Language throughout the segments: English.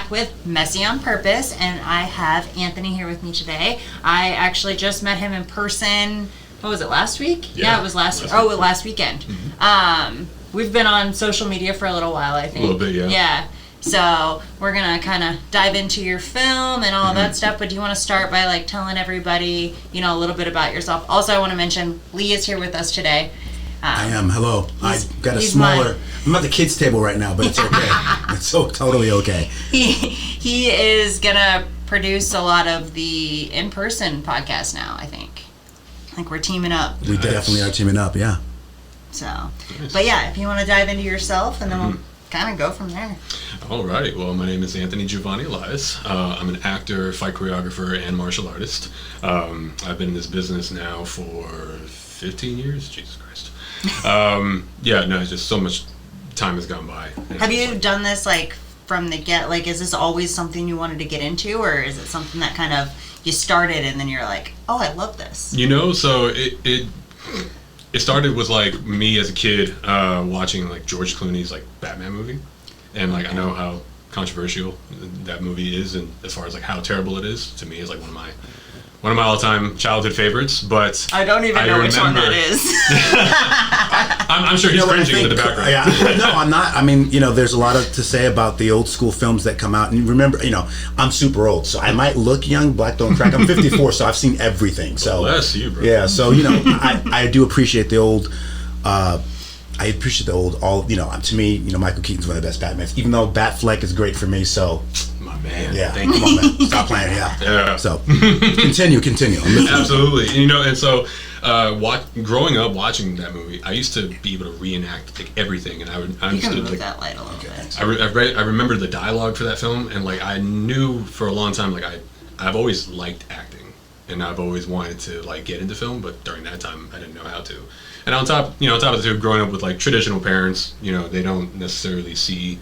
back with Messy on Purpose, and I have Anthony here with me today. I actually just met him in person. What was it, last week? Yeah, it was last weekend. Mm-hmm. We've been on social media for a little while, I think. A little bit, yeah. Yeah. So we're going to kind of dive into your film and all that stuff, but do you want to start by like telling everybody, you know, a little bit about yourself? Also, I want to mention Lee is here with us today. I am. Hello. I've got a smaller... I'm at the kids' table right now, but it's okay. It's so totally okay. He is going to produce a lot of the in-person podcasts now, I think. I think we're teaming up. We definitely are teaming up, yeah. So, but yeah, if you want to dive into yourself, and then we'll kind of go from there. All right. Well, my name is Anthony Giovanni Elias. I'm an actor, fight choreographer, and martial artist. I've been in this business now for 15 years. Jesus Christ. It's just so much time has gone by. Have you done this like from the get? Like, is this always something you wanted to get into, or is it something that kind of you started and then you're like, oh, I love this? You know, so it started with like me as a kid watching like George Clooney's like Batman movie, and like I know how controversial that movie is, and as far as like how terrible it is, to me is like one of my all-time childhood favorites. But I don't even know which one that is. I'm sure he's cringing in the background. Yeah, no, I'm not. I mean, you know, there's a lot to say about the old school films that come out. And remember, you know, I'm super old, so I might look young. Black don't crack. I'm 54, so I've seen everything. So bless you, bro. Yeah, so you know, I do appreciate the old. I appreciate the old. All you know, to me, you know, Michael Keaton's one of the best Batmans. Even though Batfleck is great for me, so. My man. Yeah. Thank you. Come on, man. Stop playing. Yeah. So continue. Absolutely. You know, and so growing up watching that movie, I used to be able to reenact like everything, and I understood. You can move like, that light a little bit. I remember the dialogue for that film, and like I knew for a long time, like I've always liked acting, and I've always wanted to like get into film, but during that time I didn't know how to. And on top of the two, growing up with like traditional parents, you know, they don't necessarily see.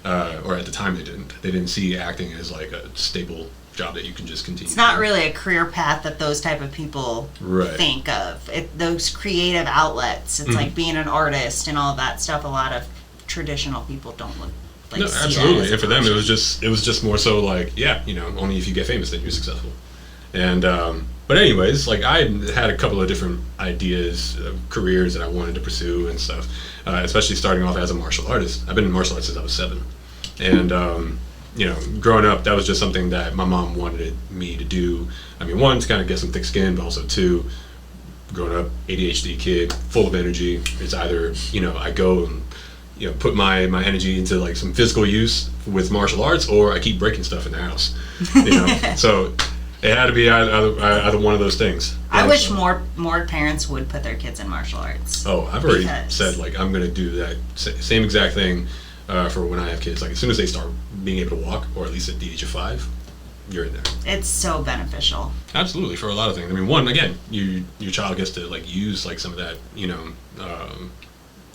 Or at the time they didn't see acting as like a stable job that you can just continue. It's not really a career path that those type of people think of. Those creative outlets. It's like being an artist and all that stuff. A lot of traditional people don't look like. No, absolutely. And for them, it was just more so like, yeah, you know, only if you get famous then you're successful. And but anyways, like I had a couple of different ideas, careers that I wanted to pursue and stuff. Especially starting off as a martial artist. I've been in martial arts since I was 7. And, you know, growing up, that was just something that my mom wanted me to do. I mean, 1, to kind of get some thick skin, but also 2, growing up, ADHD kid, full of energy. It's either, you know, I go and, you know, put my energy into like some physical use with martial arts, or I keep breaking stuff in the house, you know. So it had to be either one of those things. I wish more parents would put their kids in martial arts. Oh, I've already said like I'm going to do that same exact thing for when I have kids. Like as soon as they start being able to walk, or at least at the age of 5, you're in there. It's so beneficial. Absolutely, for a lot of things. I mean, 1, again, your child gets to like use like some of that, you know,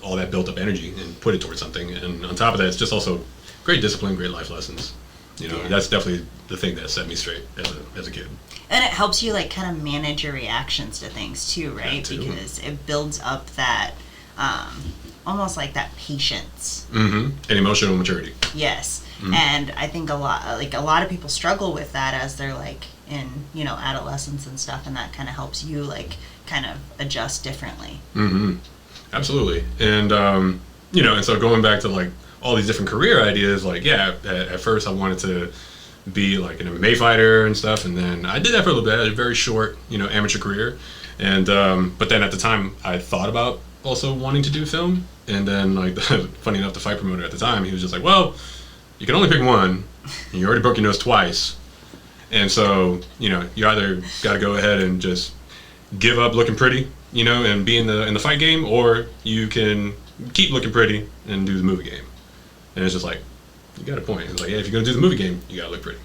all that built up energy and put it towards something. And on top of that, it's just also great discipline, great life lessons. You know, that's definitely the thing that set me straight as a kid. And it helps you like kind of manage your reactions to things too, right? Too. Because it builds up that almost like that patience. And emotional maturity. Yes. And I think a lot of people struggle with that as they're like in, you know, adolescence and stuff, and that kind of helps you like kind of adjust differently. Absolutely. And you know, and so going back to like all these different career ideas, like at first I wanted to be like an MMA fighter and stuff, and then I did that for a little bit. I had a very short, you know, amateur career, and but then at the time I thought about also wanting to do film, and then like funny enough, the fight promoter at the time, he was just like, well, you can only pick one, and you already broke your nose twice, and so you know you either got to go ahead and just give up looking pretty, you know, and be in the fight game, or you can keep looking pretty and do the movie game. And it's just like, you got a point. It's like, yeah, if you're going to do the movie game, you got to look pretty.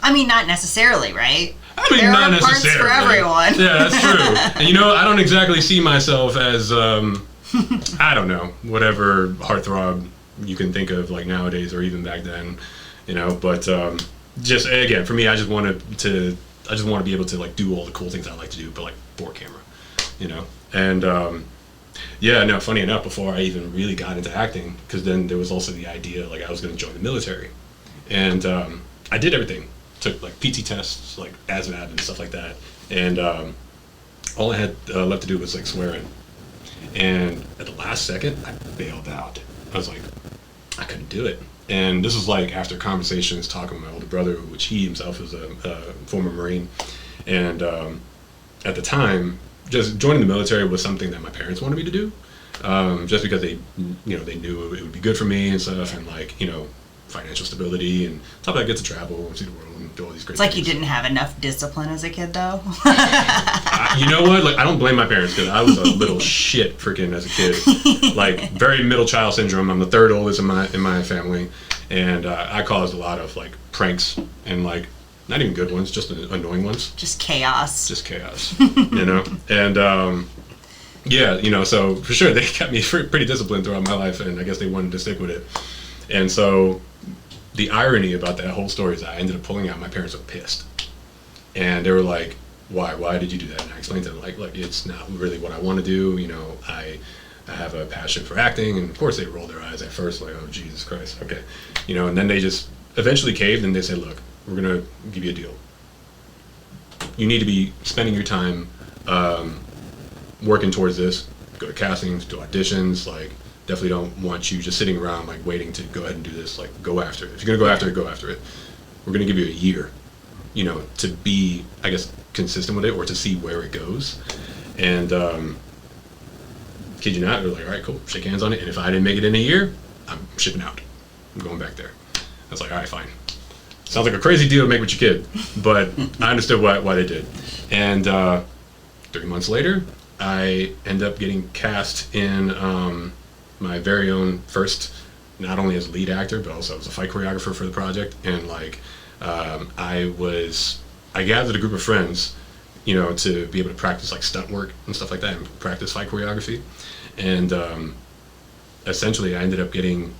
I mean, not necessarily, right? I mean, there not are necessarily. Parts for everyone. Yeah, that's true. And you know, I don't exactly see myself as, I don't know, whatever heartthrob you can think of like nowadays or even back then, you know, but just, again, for me, I just want to be able to like do all the cool things I like to do, but like for camera, you know? And, yeah, no, funny enough, before I even really got into acting, because then there was also the idea, like, I was going to join the military. And I did everything. Took like PT tests, like ASVAB and stuff like that. And all I had left to do was like swear in. And at the last second, I bailed out. I was like, I couldn't do it. And this was like after conversations talking with my older brother, which he himself was a former Marine. And at the time, just joining the military was something that my parents wanted me to do, just because they knew it would be good for me and stuff, and like, financial stability, and top of that, get to travel and see the world and do all these great things. It's like things. You didn't have enough discipline as a kid, though. You know what? Like, I don't blame my parents, because I was a little shit freaking as a kid. Like, very middle child syndrome. I'm the third oldest in my family, and I caused a lot of like pranks and like not even good ones, just annoying ones. Just chaos. And yeah, so for sure they kept me pretty disciplined throughout my life, and I guess they wanted to stick with it. And so the irony about that whole story is I ended up pulling out. My parents were pissed, and they were like, why did you do that? And I explained to them like it's not really what I want to do. I have a passion for acting. And of course they rolled their eyes at first, like, oh Jesus Christ, okay, and then they just eventually caved, and they said, look, we're gonna give you a deal. You need to be spending your time working towards this. Go to castings, do auditions. Like, definitely don't want you just sitting around like waiting to go ahead and do this. Like, go after it. If you're gonna go after it, go after it. We're gonna give you a year, to be, I guess, consistent with it, or to see where it goes. And kid you not, they're like, all right, cool, shake hands on it. And if I didn't make it in a year, I'm shipping out. I'm going back there. I was like, all right, fine. Sounds like a crazy deal to make with your kid, but I understood why they did. And 3 months later, I end up getting cast in my very own first, not only as lead actor, but also as a fight choreographer for the project. And like, I gathered a group of friends, to be able to practice like stunt work and stuff like that, and practice fight choreography. And essentially, I ended up getting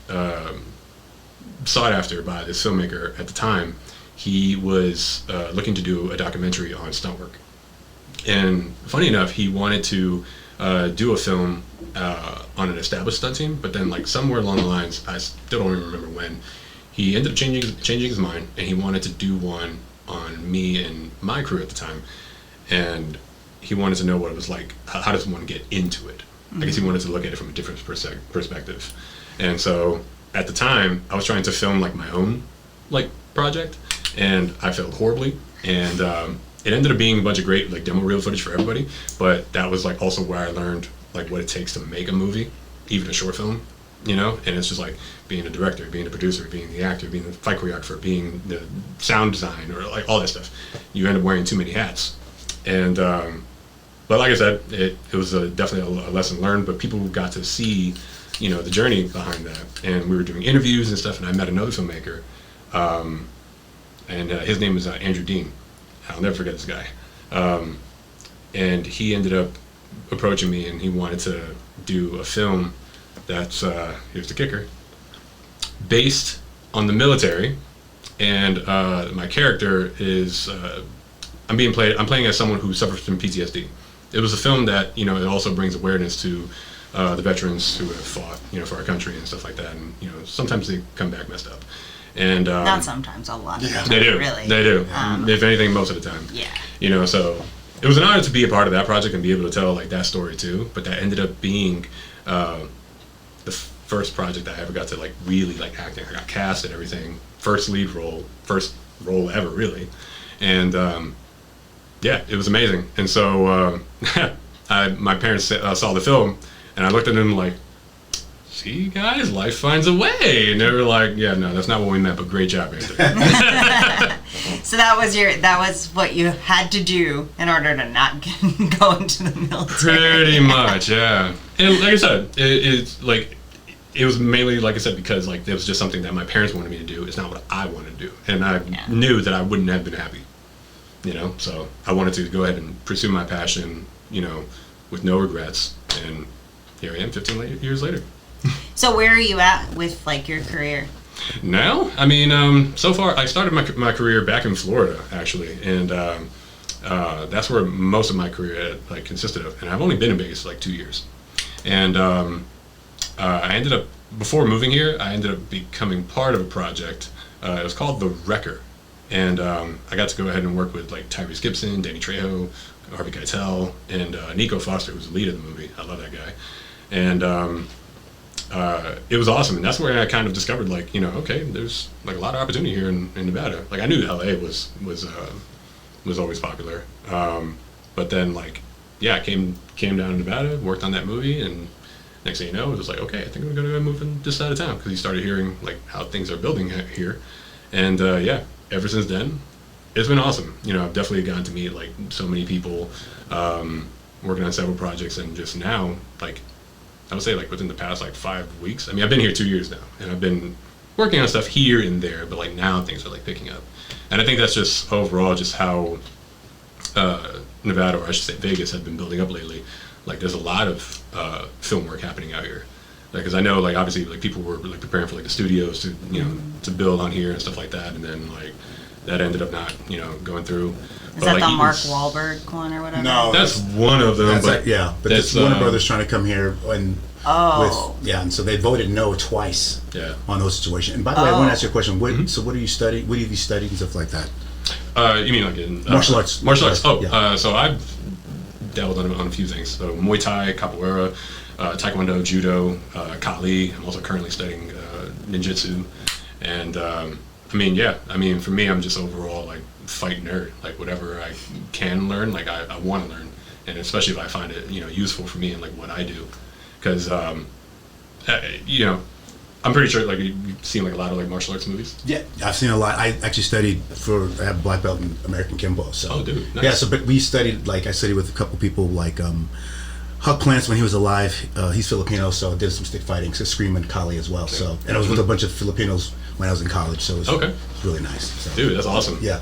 sought after by this filmmaker at the time. He was looking to do a documentary on stunt work. And funny enough, he wanted to do a film on an established stunt team, but then like somewhere along the lines, I still don't even remember when, he ended up changing his mind, and he wanted to do one on me and my crew at the time. And he wanted to know what it was like. How does one get into it? Mm-hmm. I guess he wanted to look at it from a different perspective. And so at the time, I was trying to film like my own like project, and I failed horribly. And it ended up being a bunch of great like demo reel footage for everybody, but that was like also where I learned like what it takes to make a movie, even a short film, and it's just like being a director, being a producer, being the actor, being the fight choreographer, being the sound design, or like all that stuff. You end up wearing too many hats. And but like I said, it was definitely a lesson learned, but people got to see the journey behind that. And we were doing interviews and stuff, and I met another filmmaker, and his name is Andrew Dean. I'll never forget this guy. And he ended up approaching me, and he wanted to do a film that's, here's the kicker, based on the military. And my character is, I'm playing as someone who suffers from PTSD. It was a film that, it also brings awareness to the veterans who have fought, for our country and stuff like that. And, sometimes they come back messed up. And not sometimes, a lot of the time. They do. Really. They do. If anything, most of the time. Yeah. So it was an honor to be a part of that project and be able to tell like that story too. But that ended up being the first project that I ever got to like really like acting. I got cast and everything. First lead role, first role ever really. And yeah, it was amazing. And so my parents saw the film, and I looked at them like, see guys, life finds a way. And they were like, yeah, no, that's not what we meant, but great job, Anthony. So that was what you had to do in order to not go into the military. Pretty much, yeah. And like I said, it's like, it was mainly, like I said, because like it was just something that my parents wanted me to do. It's not what I wanted to do. And I knew that I wouldn't have been happy, so I wanted to go ahead and pursue my passion, with no regrets. And here I am 15 years later. So where are you at with like your career? Now, I mean, so far I started my career back in Florida actually, and that's where most of my career like consisted of. And I've only been in Vegas for like 2 years, and I ended up, before moving here, I ended up becoming part of a project It was called The Wrecker, and I got to go ahead and work with like Tyrese Gibson, Danny Trejo, Harvey Keitel, and Nico Foster, who's the lead of the movie. I love that guy, and it was awesome. And that's where I kind of discovered, like, okay, there's like a lot of opportunity here in Nevada. Like I knew LA was always popular, but then like I came down to Nevada, worked on that movie, and next thing you know, it was like, okay, I think I'm gonna move in this side of town, because you started hearing like how things are building here, and ever since then, it's been awesome. I've definitely gotten to meet like so many people, working on several projects, and just now, like I would say like within the past like 5 weeks. I mean, I've been here 2 years now, and I've been working on stuff here and there, but like now things are like picking up, and I think that's just overall just how Nevada, or I should say Vegas, have been building up lately. Like there's a lot of film work happening out here, because I know like obviously like people were like preparing for like the studios to to build on here and stuff like that, and then like that ended up not going through. Is that like, the Mark Wahlberg one or whatever? No, that's one of them. But that's Warner Brothers trying to come here and and so they voted no twice on those situations. And by the way, I want to ask you a question. What so what are you studying? What have you studied and stuff like that? You mean like in martial arts? Martial arts. Oh, so I've dabbled on a few things. So Muay Thai, Capoeira, Taekwondo, Judo, Kali. I'm also currently studying Ninjutsu, and I mean, for me, I'm just overall like fight nerd. Like whatever I can learn, like I want to learn, and especially if I find it useful for me and like what I do, because I'm pretty sure like you've seen like a lot of like martial arts movies. Yeah, I've seen a lot. I actually studied I have a black belt in American Kimbo. So dude, nice. Yeah, so but we studied, like I studied with a couple people like Huck Plants when he was alive. He's Filipino, so I did some stick fighting, so Scream and Kali as well. Okay. So, and I was with a bunch of Filipinos when I was in college, so it was really nice. So. Dude, that's awesome. Yeah.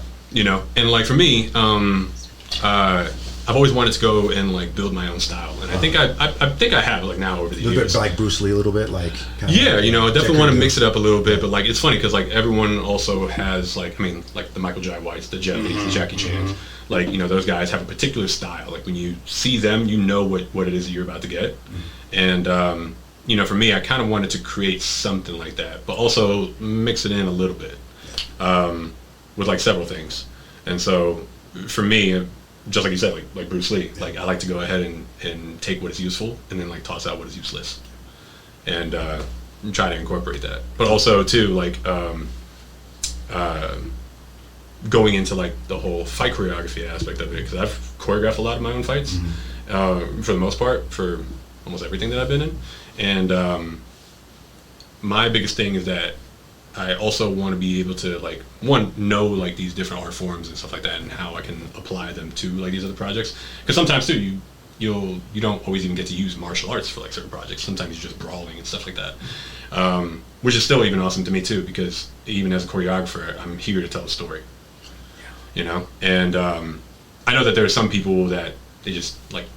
And like for me, I've always wanted to go and like build my own style, and I think I have like now over the years. A little bit like Bruce Lee, a little bit like. I definitely want to mix it up a little bit, but like it's funny because like everyone also has like like the Michael Jai Whites, the Jet Lis, the Jackie Chans, like those guys have a particular style. Like when you see them, you know what it is that you're about to get, and for me, I kind of wanted to create something like that, but also mix it in a little bit, with like several things, and so for me. Just like you said, like Bruce Lee, like I like to go ahead and take what is useful and then like toss out what is useless, and try to incorporate that. But also too, like going into like the whole fight choreography aspect of it, because I've choreographed a lot of my own fights, for the most part, for almost everything that I've been in, and my biggest thing is that I also want to be able to like know like these different art forms and stuff like that, and how I can apply them to like these other projects. Because sometimes too you don't always even get to use martial arts for like certain projects. Sometimes you're just brawling and stuff like that, which is still even awesome to me too, because even as a choreographer, I'm here to tell a story. And I know that there are some people that they just like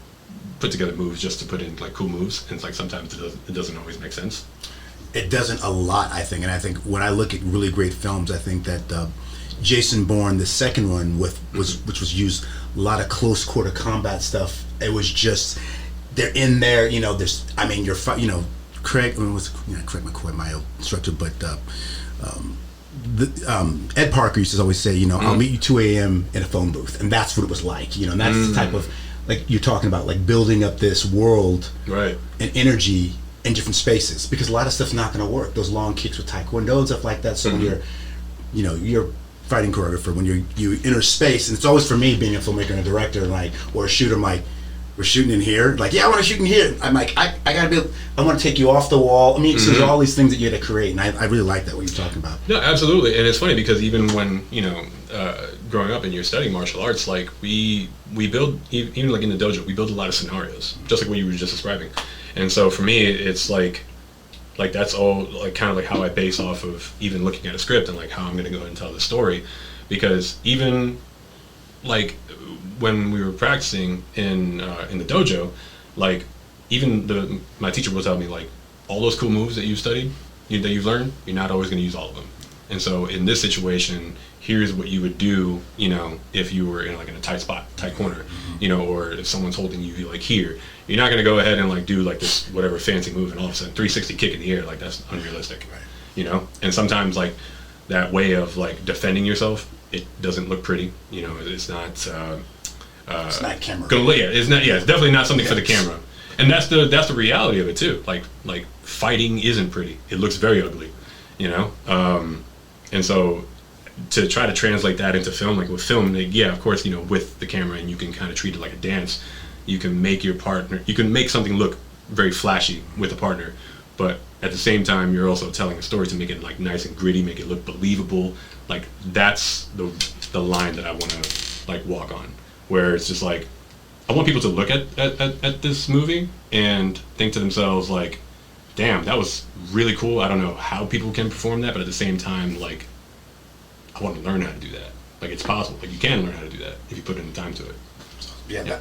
put together moves just to put in like cool moves, and it's like sometimes it doesn't always make sense. It doesn't a lot, I think, and I think when I look at really great films, I think that Jason Bourne, the second one, which was used a lot of close quarter combat stuff. It was just they're in there, There's, I mean, Craig McCoy, my instructor, but Ed Parker used to always say, I'll meet you 2 a.m. in a phone booth, and that's what it was like, and that's the type of like you're talking about, like building up this world, right, and energy. In different spaces, because a lot of stuff's not going to work. Those long kicks with Taekwondo and stuff like that. So when you're fighting choreographer, when you enter space, and it's always for me being a filmmaker and a director, or a shooter, I'm like, we're shooting in here. Like, yeah, I want to shoot in here. I'm like, I gotta be. I want to take you off the wall. I mean, so there's all these things that you had to create, and I really like that what you're talking about. No, absolutely, and it's funny because even when growing up and you're studying martial arts, like we build even like in the dojo, we build a lot of scenarios, just like what you were just describing. And so for me, it's like that's all like kind of like how I base off of even looking at a script and like how I'm going to go ahead and tell the story, because even like when we were practicing in the dojo, like even my teacher will tell me like all those cool moves that you studied, that you've learned, you're not always going to use all of them. And so in this situation, here's what you would do, if you were in a tight spot, tight corner, or if someone's holding you like here. You're not going to go ahead and like do like this whatever fancy move and all of a sudden 360 kick in the air, like that's unrealistic, right. And sometimes like that way of like defending yourself, it doesn't look pretty. You know, it's not. It's not camera. It's not. Yeah, it's definitely not something for the camera. And that's the reality of it too. Like fighting isn't pretty. It looks very ugly. You know, and so to try to translate that into film, like with film, like, yeah, of course, you know, with the camera, and you can kind of treat it like a dance. You can make your partner. You can make something look very flashy with a partner, but at the same time, you're also telling a story to make it like nice and gritty, make it look believable. Like that's the line that I want to like walk on, where it's just like I want people to look at this movie and think to themselves like, damn, that was really cool. I don't know how people can perform that, but at the same time, like I want to learn how to do that. Like it's possible. Like you can learn how to do that if you put in the time to it. Yeah.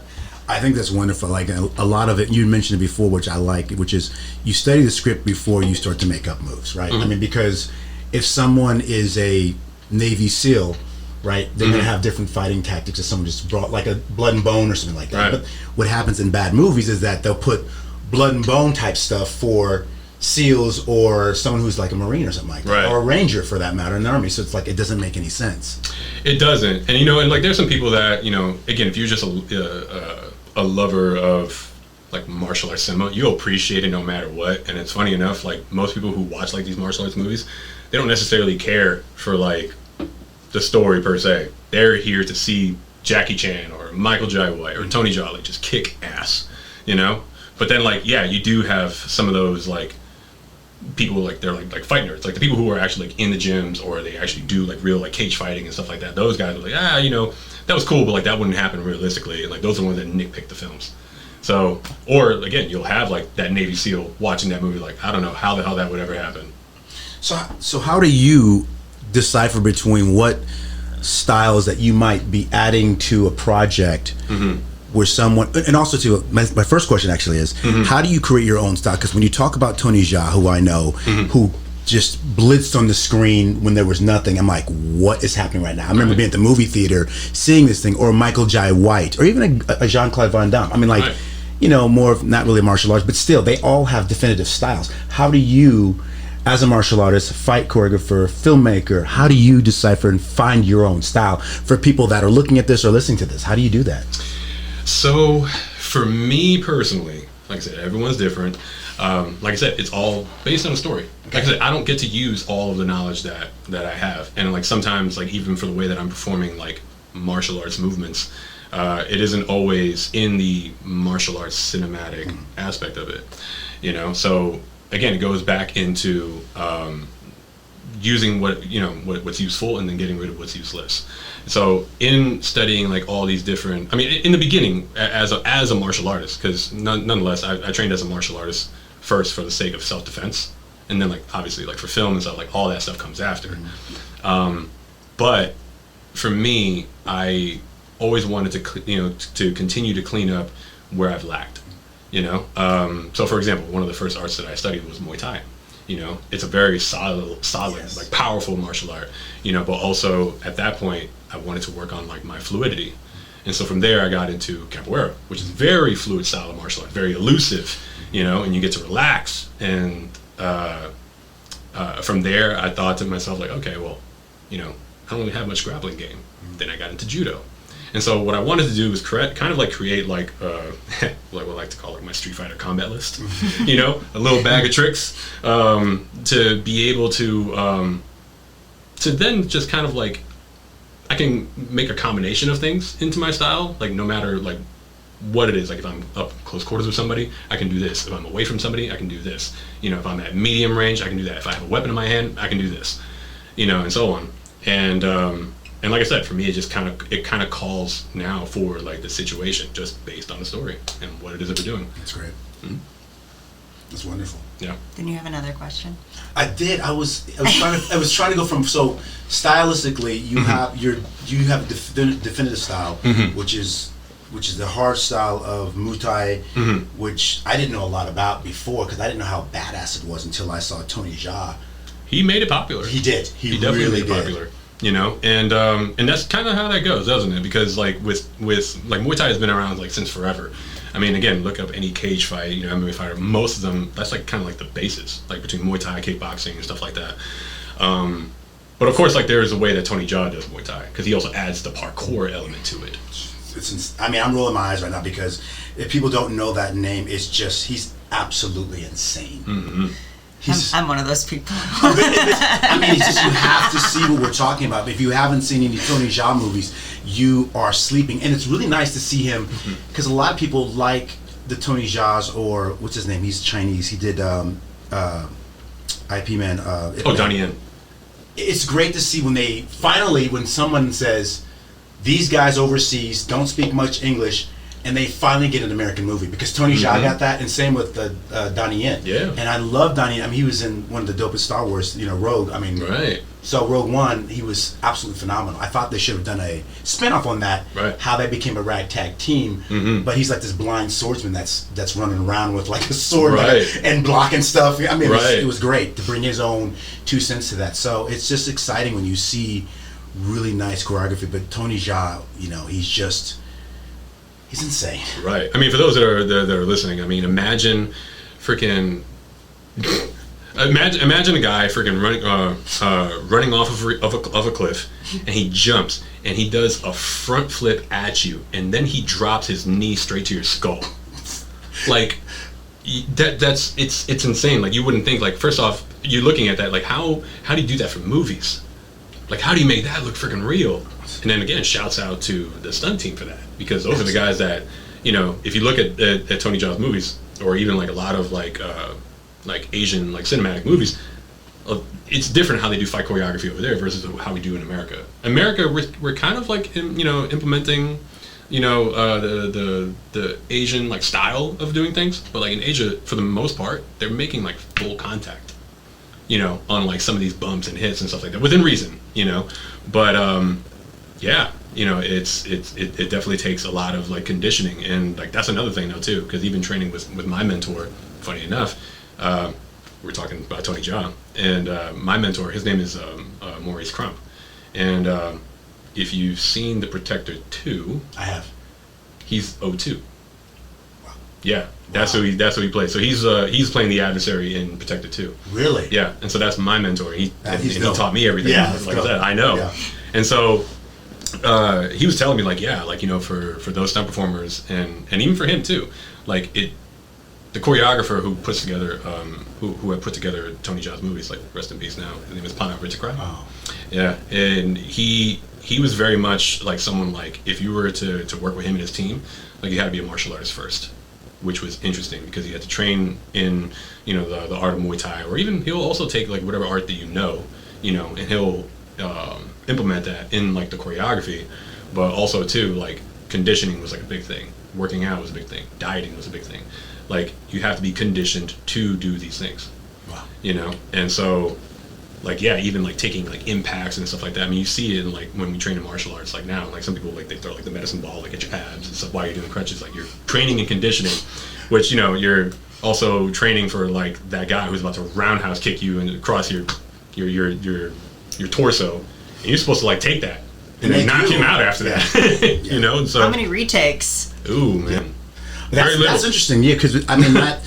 I think that's wonderful. Like a lot of it, you mentioned it before, which I like, which is you study the script before you start to make up moves, right? I mean, because if someone is a Navy SEAL, right, they're going to have different fighting tactics if someone just brought like a blood and bone or something like that. Right. But what happens in bad movies is that they'll put blood and bone type stuff for SEALs or someone who's like a Marine or something like that, or a Ranger for that matter in the Army. So it's like it doesn't make any sense. It doesn't, and you know, and like there's some people that, you know, again, if you're just a lover of like martial arts cinema, you'll appreciate it no matter what. And it's funny enough, like most people who watch like these martial arts movies, they don't necessarily care for like the story per se. They're here to see Jackie Chan or Michael Jai White or Tony Jaa like just kick ass, you know. But then like yeah, you do have some of those like people like they're like fight nerds, like the people who are actually like in the gyms or they actually do like real like cage fighting and stuff like that. Those guys are like, you know, that was cool, but like that wouldn't happen realistically. And like those are the ones that nitpick the films. So, or again, you'll have like that Navy SEAL watching that movie like, I don't know how the hell that would ever happen. So how do you decipher between what styles that you might be adding to a project where someone, and also to my first question actually is, how do you create your own style? Because when you talk about Tony Jaa, who I know, who just blitzed on the screen when there was nothing, I'm like, what is happening right now? I remember being at the movie theater, seeing this thing, or Michael Jai White, or even a Jean-Claude Van Damme. I mean, like, you know, more of, not really martial arts, but still, they all have definitive styles. How do you, as a martial artist, fight choreographer, filmmaker, how do you decipher and find your own style for people that are looking at this or listening to this? How do you do that? So for me personally, like I said, everyone's different. Like I said, it's all based on a story. Like I said, I don't get to use all of the knowledge that I have, and like sometimes, like even for the way that I'm performing like martial arts movements, it isn't always in the martial arts cinematic aspect of it, you know. So again, it goes back into using what's useful and then getting rid of what's useless. So in studying like all these different, I mean, in the beginning as a martial artist, because nonetheless I trained as a martial artist first for the sake of self-defense, and then like obviously like for film and stuff, like all that stuff comes after. But for me, I always wanted to continue to clean up where I've lacked, you know. So for example, one of the first arts that I studied was Muay Thai. You know, it's a very solid, yes, like powerful martial art, you know, but also at that point I wanted to work on like my fluidity. And so from there I got into capoeira, which is very fluid style of martial art, very elusive, you know, and you get to relax. And from there I thought to myself like, okay, well, you know, I don't really have much grappling game. Then I got into judo. And so what I wanted to do was create like what I like to call like my Street Fighter combat list, you know, a little bag of tricks, to be able to then just kind of like, I can make a combination of things into my style, like no matter like what it is. Like if I'm up close quarters with somebody, I can do this. If I'm away from somebody, I can do this. You know, if I'm at medium range, I can do that. If I have a weapon in my hand, I can do this. You know, and so on. And like I said, for me, it kind of calls now for like the situation, just based on the story and what it is that we're doing. That's great. That's wonderful. Yeah. Then you have another question. I did. I was trying to go from, so stylistically, you have a definitive style, which is the hard style of Muay Thai, which I didn't know a lot about before because I didn't know how badass it was until I saw Tony Jaa. He made it popular. He did. He definitely really made it popular. You know, and that's kind of how that goes, doesn't it? Because like with like Muay Thai has been around like since forever. I mean, again, look up any cage fight, you know, MMA fighter. Most of them, that's like kind of like the basis, like between Muay Thai, kickboxing, and stuff like that. But of course, like there is a way that Tony Jaa does Muay Thai because he also adds the parkour element to it. I mean, I'm rolling my eyes right now because if people don't know that name, it's just he's absolutely insane. Mm-hmm. I'm one of those people. I mean, it's just you have to see what we're talking about. If you haven't seen any Tony Jaa movies, you are sleeping. And it's really nice to see him because a lot of people like the Tony Jaa's or what's his name? He's Chinese. He did IP Man. Donnie Yen. It's great to see when someone says these guys overseas don't speak much English. And they finally get an American movie because Tony Jaa got that, and same with Donnie Yen. Yeah. And I love Donnie Yen. I mean, he was in one of the dopest Star Wars, Rogue. I mean, right. So Rogue One, he was absolutely phenomenal. I thought they should have done a spinoff on that, right. How they became a ragtag team. But he's like this blind swordsman that's running around with like a sword and blocking stuff. I mean, it was great to bring his own 2 cents to that. So it's just exciting when you see really nice choreography. But Tony Jaa, he's insane. Right. I mean, for those that are listening, I mean, imagine a guy freaking running off of a cliff, and he jumps and he does a front flip at you, and then he drops his knee straight to your skull. Like it's insane. Like you wouldn't think. Like first off, you're looking at that. Like how do you do that for movies? Like how do you make that look freaking real? And then again, shouts out to the stunt team for that, because those are the guys that, if you look at Tony Jaa's movies, or even like a lot of like Asian like cinematic movies, it's different how they do fight choreography over there versus how we do in America. We're kind of like implementing, the Asian like style of doing things, but like in Asia, for the most part, they're making like full contact, on like some of these bumps and hits and stuff like that within reason, but yeah, it definitely takes a lot of like conditioning, and like that's another thing though too, because even training with my mentor, funny enough, we're talking about Tony Jaa, and my mentor, his name is Maurice Crump, and if you've seen The Protector 2, I have. He's O2. Wow. Yeah, that's who he plays. So he's playing the adversary in Protector 2. Really? Yeah, and so that's my mentor. He taught me everything. Yeah, like I said, I know, and so. He was telling me for those stunt performers and even for him too, the choreographer who puts together who had put together Tony Jaa's movies, like rest in peace now, his name is Pana Ritchikrai. Oh. Yeah, and he was very much like someone, like if you were to work with him and his team, like you had to be a martial artist first, which was interesting because you had to train in the art of Muay Thai, or even he'll also take like whatever art that and he'll implement that in like the choreography, but also too like conditioning was like a big thing, working out was a big thing, dieting was a big thing. Like you have to be conditioned to do these things. Wow. And so like even like taking like impacts and stuff like that. I mean, you see it in like when we train in martial arts, like now, like some people like they throw like the medicine ball like at your abs and stuff while you're doing crunches. Like you're training and conditioning, which you're also training for like that guy who's about to roundhouse kick you and across your torso. And you're supposed to like take that and then knock him out after that. Yeah. And so how many retakes? Ooh, man. That's interesting. Yeah, because I mean that.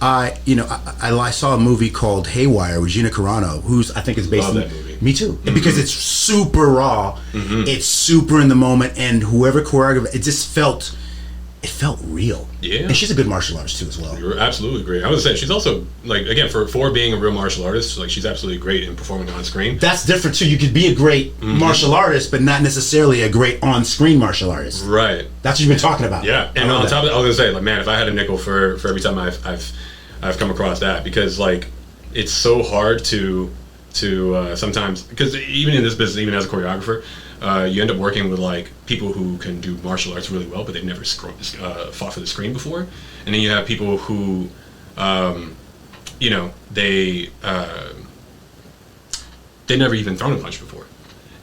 I saw a movie called Haywire with Gina Carano, who's I think is based Love in. that movie. Me too, because it's super raw, it's super in the moment, and whoever choreographed it felt real. Yeah, and she's a good martial artist too as well. You're absolutely great. I was saying she's also like again for being a real martial artist, like she's absolutely great in performing on screen. That's different too. You could be a great martial artist, but not necessarily a great on-screen martial artist. Right. That's what you've been talking about. Yeah, and on top of that, I was gonna say like, man, if I had a nickel for every time I've come across that, because like it's so hard to sometimes, because even in this business, even as a choreographer, you end up working with like people who can do martial arts really well, but they've never fought for the screen before, and then you have people who, they never even thrown a punch before,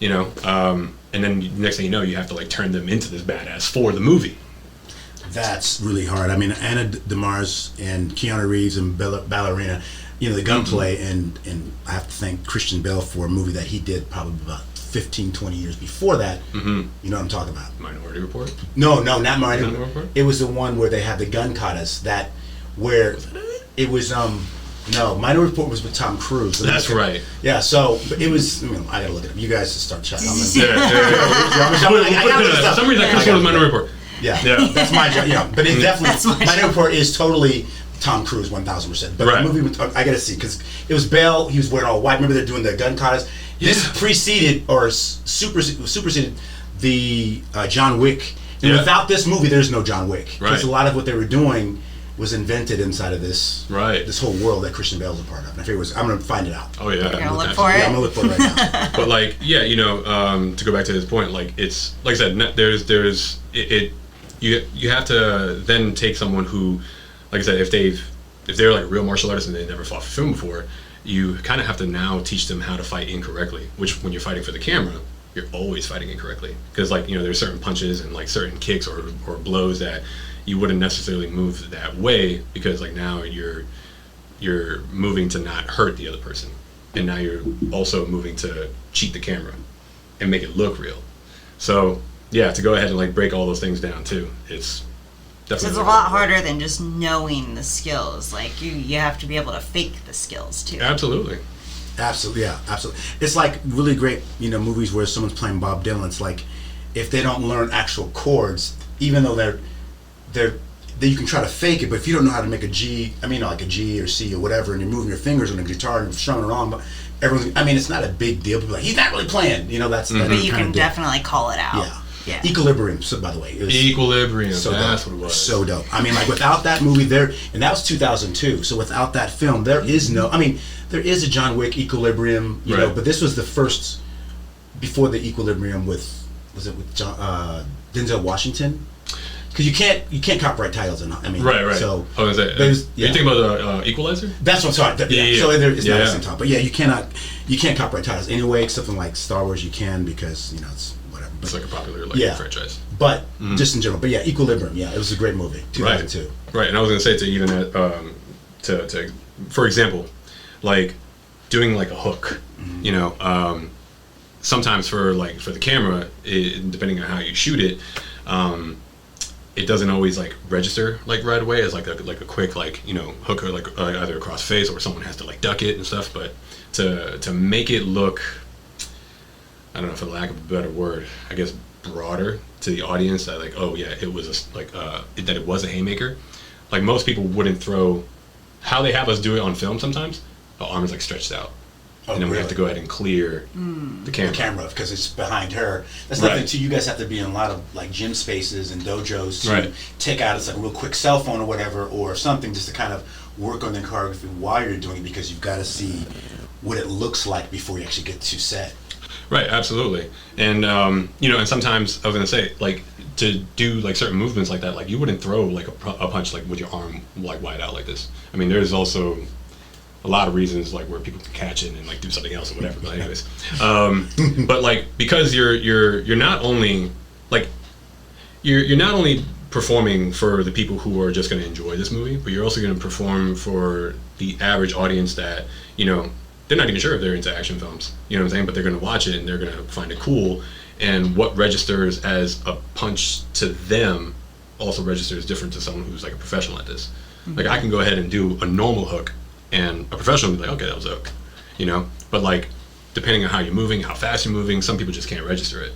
and then next thing you know, you have to like turn them into this badass for the movie. That's really hard. I mean, Anna de Mars and Keanu Reeves and Ballerina, the gunplay, and I have to thank Christian Bale for a movie that he did probably about 15, 20 years before that. You know what I'm talking about? Minority Report? No, not Minority Report. It was the one where they had the gun katas, where it was No, Minority Report was with Tom Cruise. That's right. Yeah, so but it was. I gotta look it up. You guys just start chatting. For some reason, I consider Minority Report. Yeah, that's my job. Yeah, but it definitely Minority Report is totally Tom Cruise 1000%. But the movie, I gotta see because it was Bale. He was wearing all white. Remember they're doing the gun katas. This preceded or superseded the John Wick. And without this movie, there's no John Wick. Because a lot of what they were doing was invented inside of this whole world that Christian Bale's a part of. And I figure I'm going to find it out. Oh yeah, you're gonna look for it. Yeah, I'm gonna look for it right now. But like, yeah, you know, to go back to his point, like it's like I said, you have to then take someone who, like I said, if they're like a real martial artist and they never fought for film before, you kind of have to now teach them how to fight incorrectly. Which when you're fighting for the camera, you're always fighting incorrectly because like, you know, there's certain punches and like certain kicks or blows that you wouldn't necessarily move that way because like now you're moving to not hurt the other person, and now you're also moving to cheat the camera and make it look real. So yeah, to go ahead and like break all those things down too, it's definitely it's a lot harder than just knowing the skills. Like you have to be able to fake the skills too. Absolutely. Absolutely, yeah, absolutely. It's like really great, you know, movies where someone's playing Bob Dylan. It's like if they don't learn actual chords, even though you can try to fake it, but if you don't know how to make a G, like a G or C or whatever, and you're moving your fingers on the guitar and you're strumming it wrong, but it's not a big deal. People are like, he's not really playing, you know. That's but you can definitely call it out. Yeah. Equilibrium. So by the way, Equilibrium. So that's dope. what it was. So dope. Like without that movie and that was 2002. So without that film, there is there is a John Wick Equilibrium, you know, but this was the first before the Equilibrium with Denzel Washington. Because you can't copyright titles, right. So are you thinking about the Equalizer? That's what I'm sorry. Yeah. So it's not the same time, but yeah, you can't copyright titles anyway. Except for like Star Wars, you can because it's whatever. It's like a popular franchise. But just in general, but yeah, Equilibrium. Yeah, it was a great movie, 2002. Right, and I was gonna say to even to for example, like doing like a hook, you know, sometimes for the camera, depending on how you shoot it. It doesn't always like register like right away as like a quick hook or like either across face or someone has to like duck it and stuff. But to make it look, I don't know, for lack of a better word, I guess broader to the audience that like, oh yeah, it was that it was a haymaker. Like most people wouldn't throw how they have us do it on film sometimes. The arm is like stretched out. And then we have to go ahead and clear the camera. The camera, because it's behind her. That's nothing too. You guys have to be in a lot of like gym spaces and dojos to take out a real quick cell phone or whatever or something just to kind of work on the choreography while you're doing it because you've got to see what it looks like before you actually get to set. Right, absolutely. And and sometimes I was gonna say like to do like certain movements like that, like you wouldn't throw like a punch like with your arm like wide out like this. I mean, there's also a lot of reasons like where people can catch it and like do something else or whatever. But anyways, but like because you're not only like you're not only performing for the people who are just going to enjoy this movie, but you're also going to perform for the average audience that they're not even sure if they're into action films. You know what I'm saying? But they're going to watch it and they're going to find it cool. And what registers as a punch to them also registers different to someone who's like a professional at this. Mm-hmm. Like I can go ahead and do a normal hook. And a professional will be like, okay, that was a hook, But like, depending on how you're moving, how fast you're moving, some people just can't register it.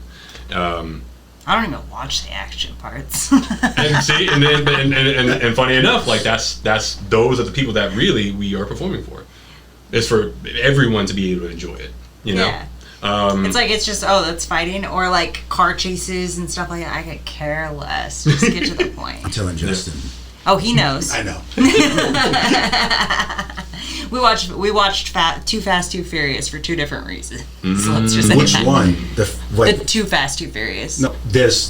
I don't even watch the action parts. And see, and funny enough, like that's those are the people that really we are performing for. It's for everyone to be able to enjoy it, Yeah. It's just that's fighting or like car chases and stuff like that. I could care less. Just get to the point. I'm telling Justin. Oh, he knows. I know. We watched Too Fast, Too Furious for two different reasons. So let's just say Which that. one? The Too Fast, Too Furious. No, there's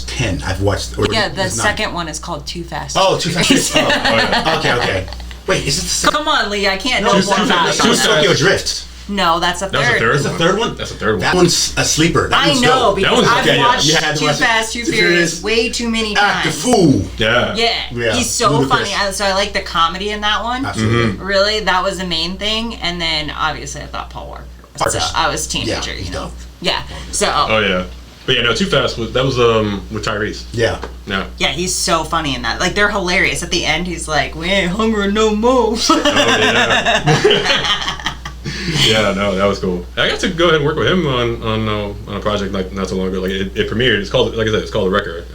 10. I've watched. The second one is called Too Fast. Oh, Too Fast. Oh, yeah. Okay. Wait, is it the second? Come on, Lee. I can't know more about it. Tokyo Drift. No, that's the third. That's the third one? That's the third one. That one's a sleeper. I know, because I've watched Too Fast, Too Furious way too many times. The fool. Yeah. Yeah. He's so funny. So I like the comedy in that one. Absolutely. Mm-hmm. Really, that was the main thing. And then, obviously, I thought Paul Walker was. So I was a teenager, Dope. Yeah. So. Oh, yeah. But yeah, no, Too Fast was with Tyrese. Yeah. No. Yeah, he's so funny in that. Like, they're hilarious. At the end, he's like, "We ain't hungry no more." Oh yeah. Yeah, no, that was cool. I got to go ahead and work with him on a project like not so long ago. Like it premiered. It's called, like I said, it's called The Wrecker.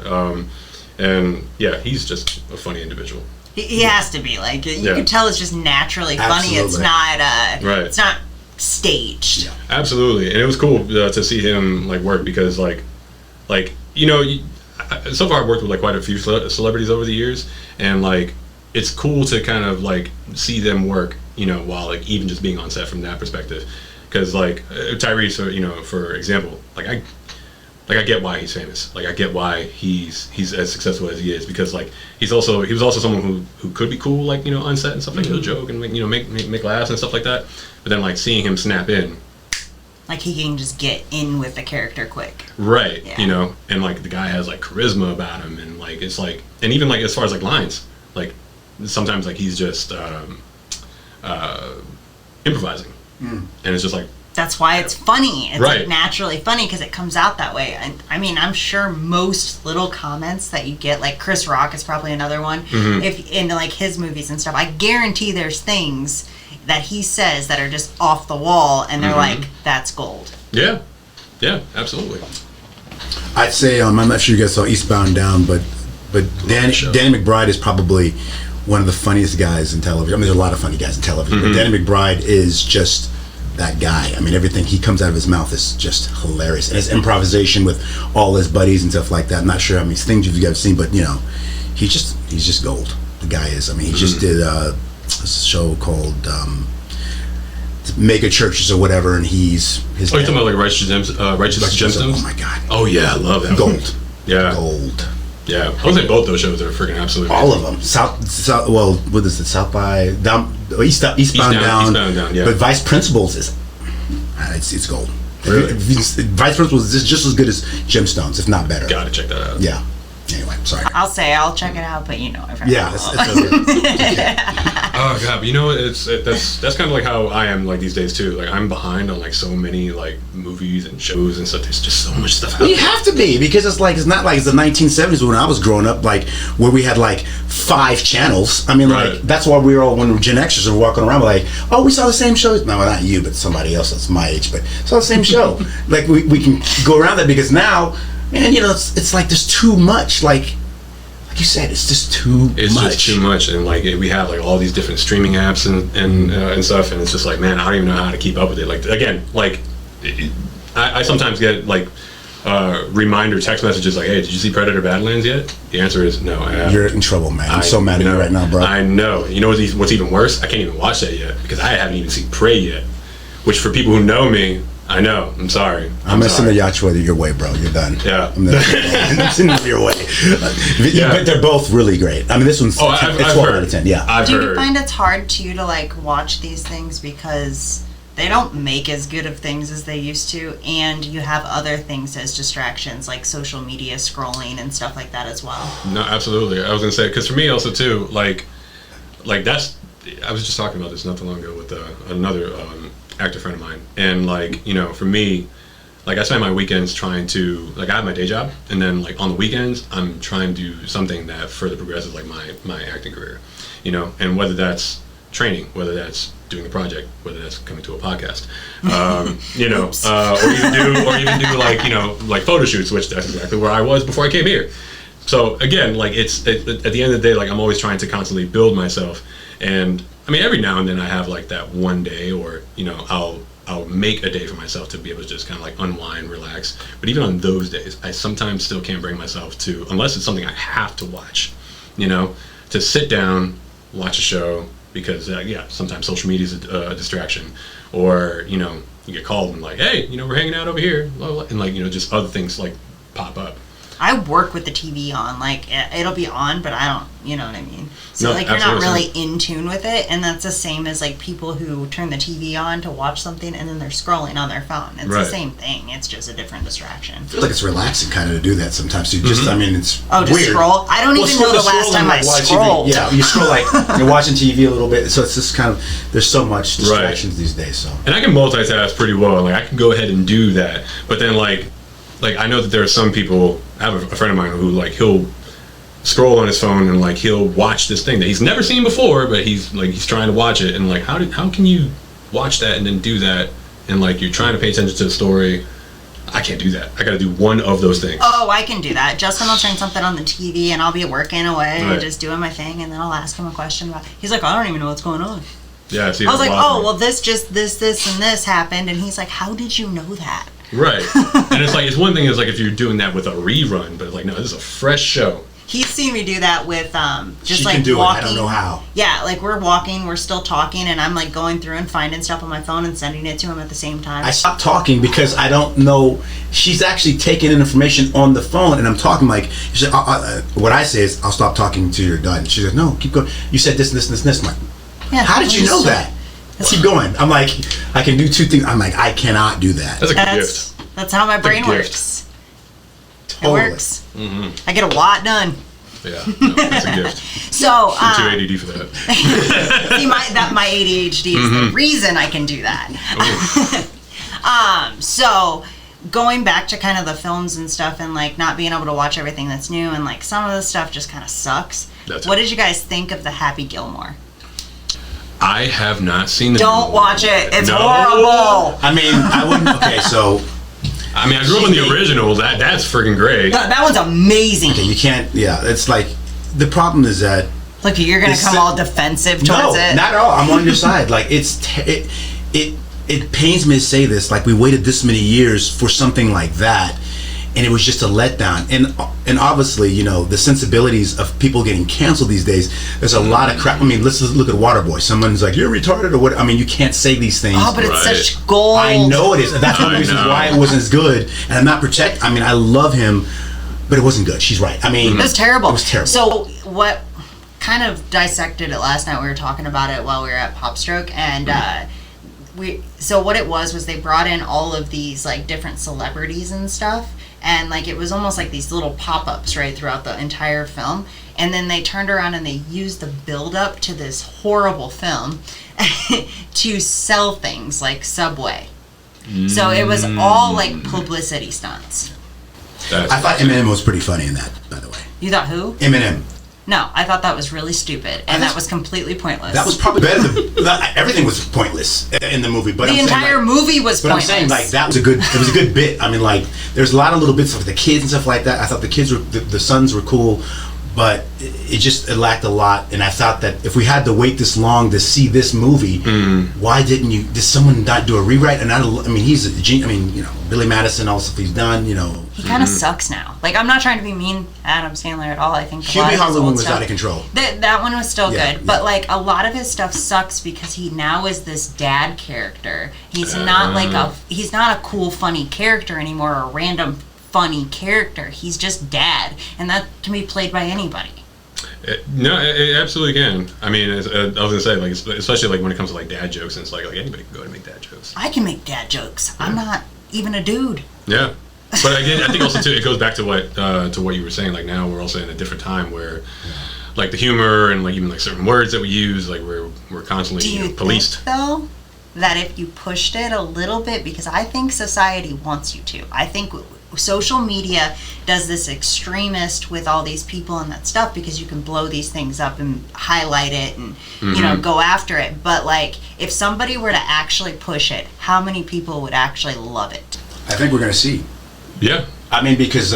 And yeah, he's just a funny individual. He has to be. Like, you can tell it's just naturally funny. Absolutely. It's not Right. It's not staged. Yeah. Absolutely, and it was cool to see him like work because like you know, so far I've worked with like quite a few celebrities over the years, and like it's cool to kind of like see them work, you know, while like even just being on set from that perspective, because like Tyrese, you know, for example, like I get why he's famous. Like I get why he's as successful as he is, because like he was also someone who could be cool, like, you know, on set and stuff, like he'll joke and make laughs and stuff like that. But then like seeing him snap in, Like, he can just get in with the character quick. right? Yeah. You know, and like the guy has like charisma about him, and like it's like, and even like as far as like lines, like sometimes like he's just improvising, and it's just like. That's why it's funny. It's Right. like naturally funny because it comes out that way. And I mean, I'm sure most little comments that you get, like Chris Rock is probably another one. Mm-hmm. If in like his movies and stuff, I guarantee there's things that he says that are just off the wall, and they're Mm-hmm. like, "That's gold." Yeah, absolutely. I'd say I'm not sure you guys saw Eastbound Down, but Danny McBride is probably one of the funniest guys in television. I mean, there's a lot of funny guys in television, but Danny McBride is just that guy. I mean, everything he comes out of his mouth is just hilarious, and his improvisation with all his buddies and stuff like that. I'm not sure how many things you've ever seen, but you know, he's just gold. The guy is. I mean, he just did a show called Mega Churches or whatever, and his. Oh, you're talking about like Righteous Gemstones? Oh my god. Oh yeah, I love that. Gold. Yeah. Gold. Yeah, I would say both those shows are freaking absolutely All of amazing. them. South. Well, what is it? South by down. Eastbound Down. Eastbound Down, yeah. But Vice Principals is. It's gold. Really? Vice Principals is just as good as Gemstones, if not better. Gotta check that out. Yeah. Anyway, sorry. I'll check it out, but you know, I've Yeah. It's okay. Oh god, but you know what? That's kind of like how I am like these days too. Like I'm behind on like so many like movies and shows and stuff. There's just so much stuff out You there. have to be, because it's not like it's the 1970s when I was growing up, like where we had like 5 channels. I mean, like Right. that's why we were all, when we were Gen Xers, were walking around like, oh, we saw the same show. No, not you, but somebody else that's my age, but saw the same show. Like we can go around that, because now, man, you know, it's like there's too much. Like you said, it's just too It's much. just too much, and like we have like all these different streaming apps and stuff, and it's just like, man, I don't even know how to keep up with it. Like again, like I sometimes get like reminder text messages like, hey, did you see Predator Badlands yet? The answer is no, I haven't. You're in trouble, man. I'm so mad at you right now, bro. I know. You know what's even worse? I can't even watch that yet because I haven't even seen Prey yet. Which for people who know me, I know. I'm sorry. I'm gonna send sorry. the Yachua your way, bro. You're done. Yeah. I'm sending it your way. Yeah. But they're both really great. I mean, this one's Oh, it's I've 12 heard. out of 10. Yeah. I've Do you heard. find it's hard to like watch these things because they don't make as good of things as they used to, and you have other things as distractions like social media scrolling and stuff like that as well? No, absolutely. I was gonna say because for me also too, like that's. I was just talking about this not too long ago with another actor friend of mine, and like, you know, for me, like I spend my weekends trying to, like, I have my day job, and then like on the weekends I'm trying to do something that further progresses like my acting career, you know, and whether that's training, whether that's doing the project, whether that's coming to a podcast, you know, or even do like, you know, like photo shoots, which that's exactly where I was before I came here. So again, like it's at the end of the day, like I'm always trying to constantly build myself. And I mean, every now and then I have like that one day, or you know, I'll make a day for myself to be able to just kind of like unwind, relax. But even on those days, I sometimes still can't bring myself to, unless it's something I have to watch, you know, to sit down, watch a show, because yeah, sometimes social media is a distraction, or you know, you get called and like, hey, you know, we're hanging out over here, blah, blah, and like, you know, just other things like pop up. I work with the TV on, like it'll be on, but I don't, you know what I mean? So No, like you're not absolutely. really in tune with it, and that's the same as like people who turn the TV on to watch something and then they're scrolling on their phone. It's Right. the same thing. It's just a different distraction. I feel like it's relaxing kind of to do that sometimes. So you just, I mean, it's Oh, to weird. scroll? I don't even know the last time I scrolled. Yeah, you scroll like you're watching TV a little bit. So it's just kind of, there's so much distractions these days. So And I can multitask pretty well. Like I can go ahead and do that, but then like like I know that there are some people. I have a friend of mine who like he'll scroll on his phone and like he'll watch this thing that he's never seen before, but he's trying to watch it, and like how can you watch that and then do that, and like you're trying to pay attention to the story. I can't do that. I got to do one of those things. Oh, I can do that. Justin will turn something on the TV, and I'll be working away, just doing my thing, and then I'll ask him a question about. He's like, I don't even know what's going on. Yeah, see, I was like, oh, well, this, and this happened, and he's like, how did you know that? Right, and it's like it's one thing is like if you're doing that with a rerun, but it's like no, this is a fresh show. He's seen me do that with just she like can do walking. It. I don't know how. Yeah, like we're walking, we're still talking, and I'm like going through and finding stuff on my phone and sending it to him at the same time. I stopped talking because I don't know. She's actually taking in information on the phone, and I'm talking like. She said, what I say is, I'll stop talking until you're done. She said, no, keep going. You said this, this, and this, and this. I'm like, yeah, how did you know that? Keep going. I'm like, I can do two things. I'm like, I cannot do that. That's a good gift. That's how my brain works. Totally. It works. Mm-hmm. I get a lot done. Yeah, no, that's a gift. So I'm too ADD for that. See, my ADHD is the reason I can do that. So going back to kind of the films and stuff, and like not being able to watch everything that's new, and like some of the stuff just kind of sucks. What did you guys think of the Happy Gilmore? I have not seen it. Don't watch it. It's horrible. I mean, I wouldn't. Okay, so. I mean, I grew up on the original. That's freaking great. That one's amazing. Okay, you can't. Yeah, it's like the problem is that. Look, you're gonna come all defensive towards it. No, not at all. I'm on your side. Like it pains me to say this. Like we waited this many years for something like that, and it was just a letdown. And obviously, you know, the sensibilities of people getting canceled these days. There's a lot of crap. I mean, let's look at Waterboy. Someone's like, "You're retarded," or what? I mean, you can't say these things. Oh, but it's such gold. I know it is. And that's one of the reasons why it wasn't as good. And I'm not I mean, I love him, but it wasn't good. She's right. I mean, it was terrible. It was terrible. So what? Kind of dissected it last night. We were talking about it while we were at Popstroke, and so what it was they brought in all of these like different celebrities and stuff, and like it was almost like these little pop-ups right throughout the entire film, and then they turned around and they used the build-up to this horrible film to sell things like Subway. So it was all like publicity stunts. I thought Eminem was pretty funny in that, by the way. You thought who? Eminem. No, I thought that was really stupid, and that was completely pointless. That was probably better than everything was pointless in the movie. But the entire movie was but pointless. But I'm saying like that was it was a good bit. I mean, like there's a lot of little bits of the kids and stuff like that. I thought the kids the sons were cool, but it lacked a lot. And I thought that if we had to wait this long to see this movie, why did someone not do a rewrite? And I mean, he's a genius. I mean, you know, Billy Madison, all the stuff he's done. You know, he kind of sucks now. Like, I'm not trying to be mean Adam Sandler at all. I think Hubie Halloween was out of control. That one was still good, but like a lot of his stuff sucks because he now is this dad character. He's not like he's not a cool, funny character anymore, or a random funny character. He's just dad, and that can be played by anybody. It absolutely can. I mean, I was gonna say, like, especially like when it comes to like dad jokes, and it's like anybody can go and make dad jokes. I can make dad jokes. Yeah. I'm not even a dude. Yeah, but again, I think also too, it goes back to what you were saying. Like now we're also in a different time where, like the humor and like even like certain words that we use, like we're constantly policed. Think, though, that if you pushed it a little bit, because I think society wants you to. I think social media does this extremist with all these people and that stuff because you can blow these things up and highlight it and you know, go after it. But like if somebody were to actually push it, how many people would actually love it? I think we're going to see. Yeah. I mean, because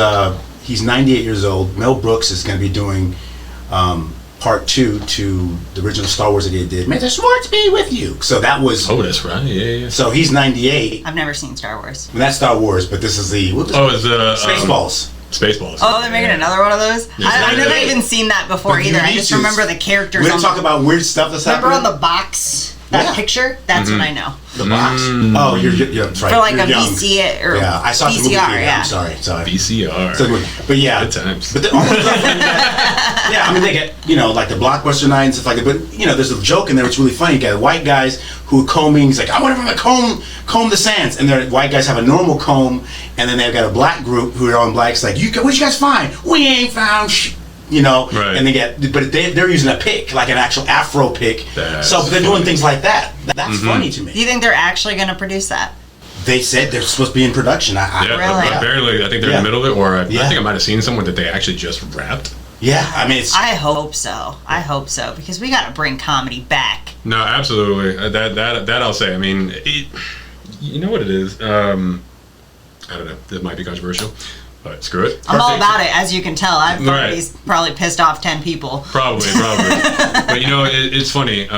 he's 98 years old. Mel Brooks is going to be doing part 2 to the original Star Wars that he did. May the Swords be with you. So that was. Oh, that's right. Yeah. So he's 98. I've never seen Star Wars. Well, that's Star Wars, but this is the. It's Spaceballs. Spaceballs. Oh, they're making another one of those? I've never even seen that before either. I just remember the characters. We're going to talk about weird stuff that's happening. Remember on the box, that picture? That's what I know. The box? Oh, you're that's right. For like you're a young. VCR or I saw the movie VCR, theater. yeah. I'm sorry. VCR. So, but yeah. Good times. But yeah, I mean, they get, you know, like the Blockbuster night and stuff like that. But, you know, there's a joke in there. It's really funny. You got white guys who are combing. He's like, I want to comb the sands. And the white guys have a normal comb. And then they've got a black group who are on blacks like, what you guys find? We ain't found you know, right. And they're using a pick, like an actual Afro pick. But they're doing things like that. That's funny to me. Do you think they're actually going to produce that? They said they're supposed to be in production. Really? Apparently, I think they're in the middle of it, or I Yeah. think I might have seen someone that they actually just wrapped. Yeah, I mean, I hope so. I hope so, because we got to bring comedy back. No, absolutely. That I'll say. I mean, you know what it is. I don't know. This might be controversial, but screw it. I'm all about it, as you can tell. I've Right. probably pissed off 10 people. Probably. But you know, it's funny.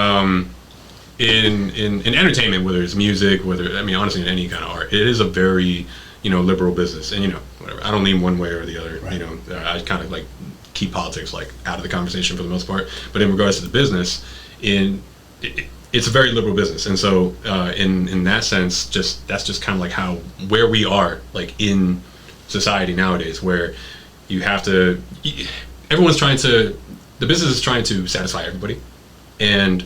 In entertainment, whether it's music, honestly, in any kind of art, it is a very, liberal business. And, whatever. I don't lean one way or the other. Right. I kind of like keep politics like out of the conversation for the most part. But in regards to the business, it's a very liberal business. And so in that sense, that's just kind of like where we are, like in society nowadays, where you have to, the business is trying to satisfy everybody. And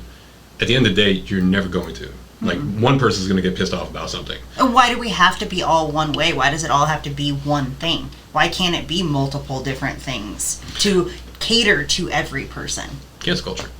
at the end of the day, you're never going to. Like, one person is going to get pissed off about something. Why do we have to be all one way? Why does it all have to be one thing? Why can't it be multiple different things to cater to every person? Cancel culture.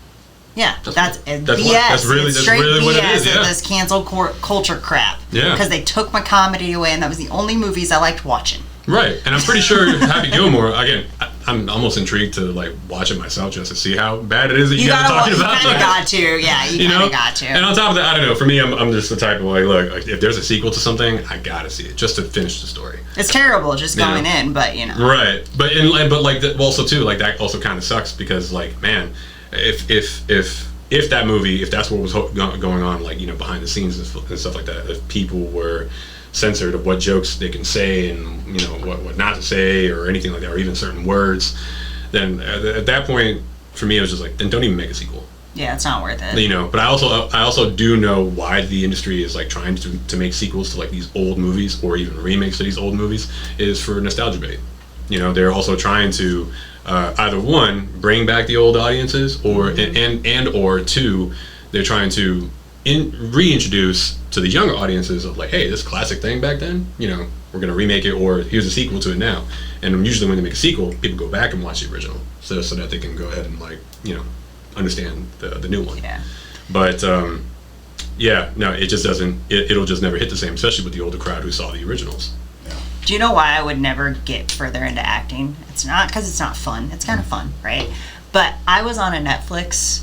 Yeah, that's BS. That's really BS what it is. Yeah. This cancel culture crap. Yeah. Because they took my comedy away, and that was the only movies I liked watching. Right, and I'm pretty sure Happy Gilmore. Again, I'm almost intrigued to like watch it myself just to see how bad it is that you guys are talking about. You kind of got to, yeah. You kind of got to. And on top of that, I don't know. For me, I'm just the type of like, look, if there's a sequel to something, I gotta see it just to finish the story. It's terrible just going in, but Right, but also too, like that also kind of sucks because like, man, if that movie, if that's what was going on, like behind the scenes and stuff like that, if people were censored of what jokes they can say and what not to say or anything like that, or even certain words, then at that point for me it was just like, then don't even make a sequel. Yeah, it's not worth it. But I also do know why the industry is like trying to make sequels to like these old movies or even remakes of these old movies is for nostalgia bait. They're also trying to either one, bring back the old audiences, or or two, they're trying to reintroduce to the younger audiences of like, hey, this classic thing back then, we're gonna remake it, or here's a sequel to it now. And usually when they make a sequel, people go back and watch the original, so that they can go ahead and like understand the new one. Yeah. But no, it just doesn't. It'll just never hit the same, especially with the older crowd who saw the originals. Do you know why I would never get further into acting? It's not because it's not fun. It's kind of fun, right? But I was on a Netflix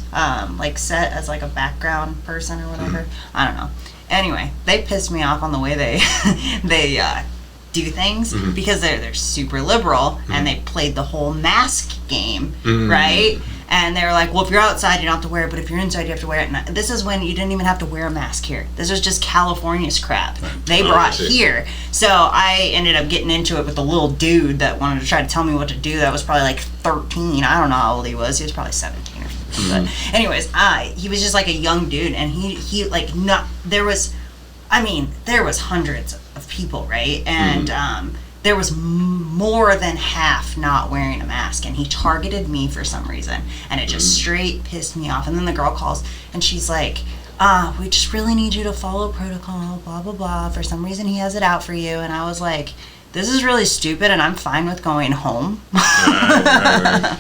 set as like a background person or whatever. I don't know. Anyway, they pissed me off on the way they do things because they're super liberal and they played the whole mask game, right? And they were like, well, if you're outside, you don't have to wear it, but if you're inside, you have to wear it. And this is when you didn't even have to wear a mask here. This was just California's crap. They brought here. So I ended up getting into it with a little dude that wanted to try to tell me what to do. That was probably like 13. I don't know how old he was. He was probably 17 or something. But anyways, he was just like a young dude. And he like, not, there was hundreds of people, right? And there was more than half not wearing a mask, and he targeted me for some reason, and it just straight pissed me off. And then the girl calls and she's like, we just really need you to follow protocol, blah blah blah, for some reason he has it out for you. And I was like, this is really stupid, and I'm fine with going home. Right.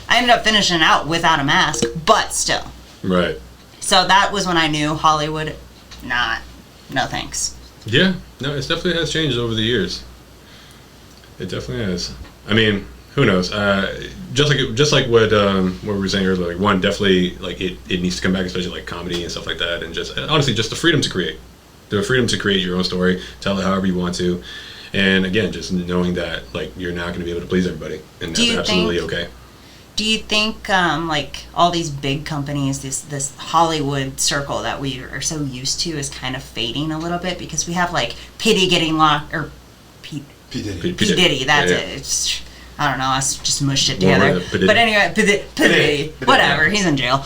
I ended up finishing out without a mask, but still. Right. So that was when I knew Hollywood, no thanks. Yeah, no, it definitely has changed over the years. It definitely has. I mean, who knows? Just like what we were saying earlier, like one, definitely like it needs to come back, especially like comedy and stuff like that, and just honestly just the freedom to create your own story, tell it however you want to, and again, just knowing that like you're not going to be able to please everybody, and that's absolutely okay. Do you think like all these big companies, this Hollywood circle that we are so used to, is kind of fading a little bit because we have like P. Diddy, that's it. It's, I don't know, I just mushed it together. But anyway, P. Diddy, whatever, he's in jail.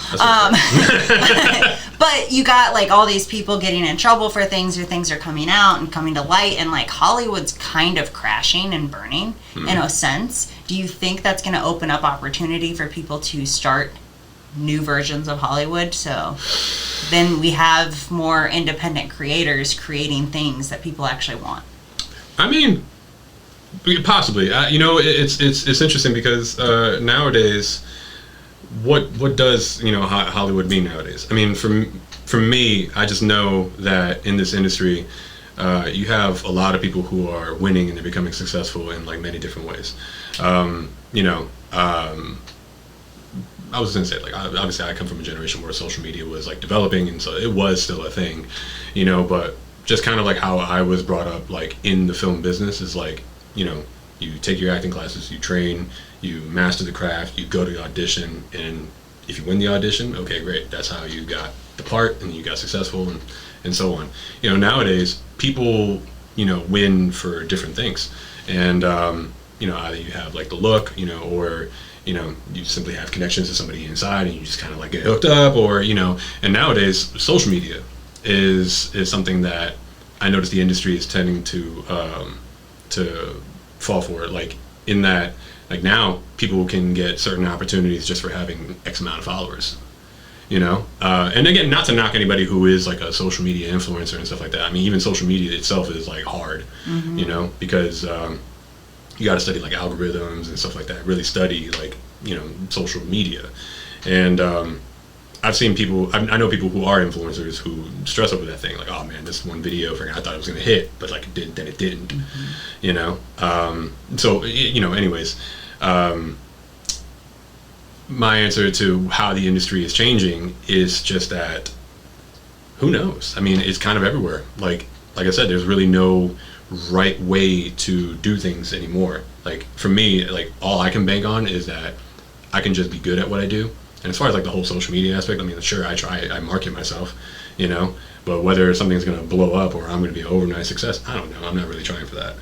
But you got like all these people getting in trouble for things, or things are coming out and coming to light, and like Hollywood's kind of crashing and burning in a sense. Do you think that's going to open up opportunity for people to start new versions of Hollywood? So then we have more independent creators creating things that people actually want. I mean, possibly. It's interesting because nowadays, what does Hollywood mean nowadays? I mean, for me, I just know that in this industry, you have a lot of people who are winning and they're becoming successful in like many different ways. You know, I was gonna say, like, obviously I come from a generation where social media was like developing, and so it was still a thing, you know, but just kind of like how I was brought up, like in the film business, is like, you know, you take your acting classes, you train, you master the craft, you go to the audition, and if you win the audition, okay, great, that's how you got the part and you got successful, and so on. You know, nowadays people, you know, win for different things, and you know, either you have like the look, you know, or you know, you simply have connections to somebody inside and you just kind of like get hooked up, or you know. And nowadays social media is something that I notice the industry is tending to fall for, like in that, like now people can get certain opportunities just for having X amount of followers, you know. And again, not to knock anybody who is like a social media influencer and stuff like that. I mean, even social media itself is like hard, you know, because you got to study like algorithms and stuff like that, really study like, you know, social media. And I've seen people, I know people who are influencers who stress over that thing, like, oh man, this one video, I thought it was gonna hit, but like it did, then it didn't, you know. So, you know, anyways, my answer to how the industry is changing is just that, who knows? I mean, it's kind of everywhere. Like I said, there's really no right way to do things anymore. Like for me, like all I can bank on is that I can just be good at what I do. And as far as like the whole social media aspect, I mean, sure, I market myself, you know, but whether something's going to blow up or I'm going to be an overnight success, I don't know. I'm not really trying for that.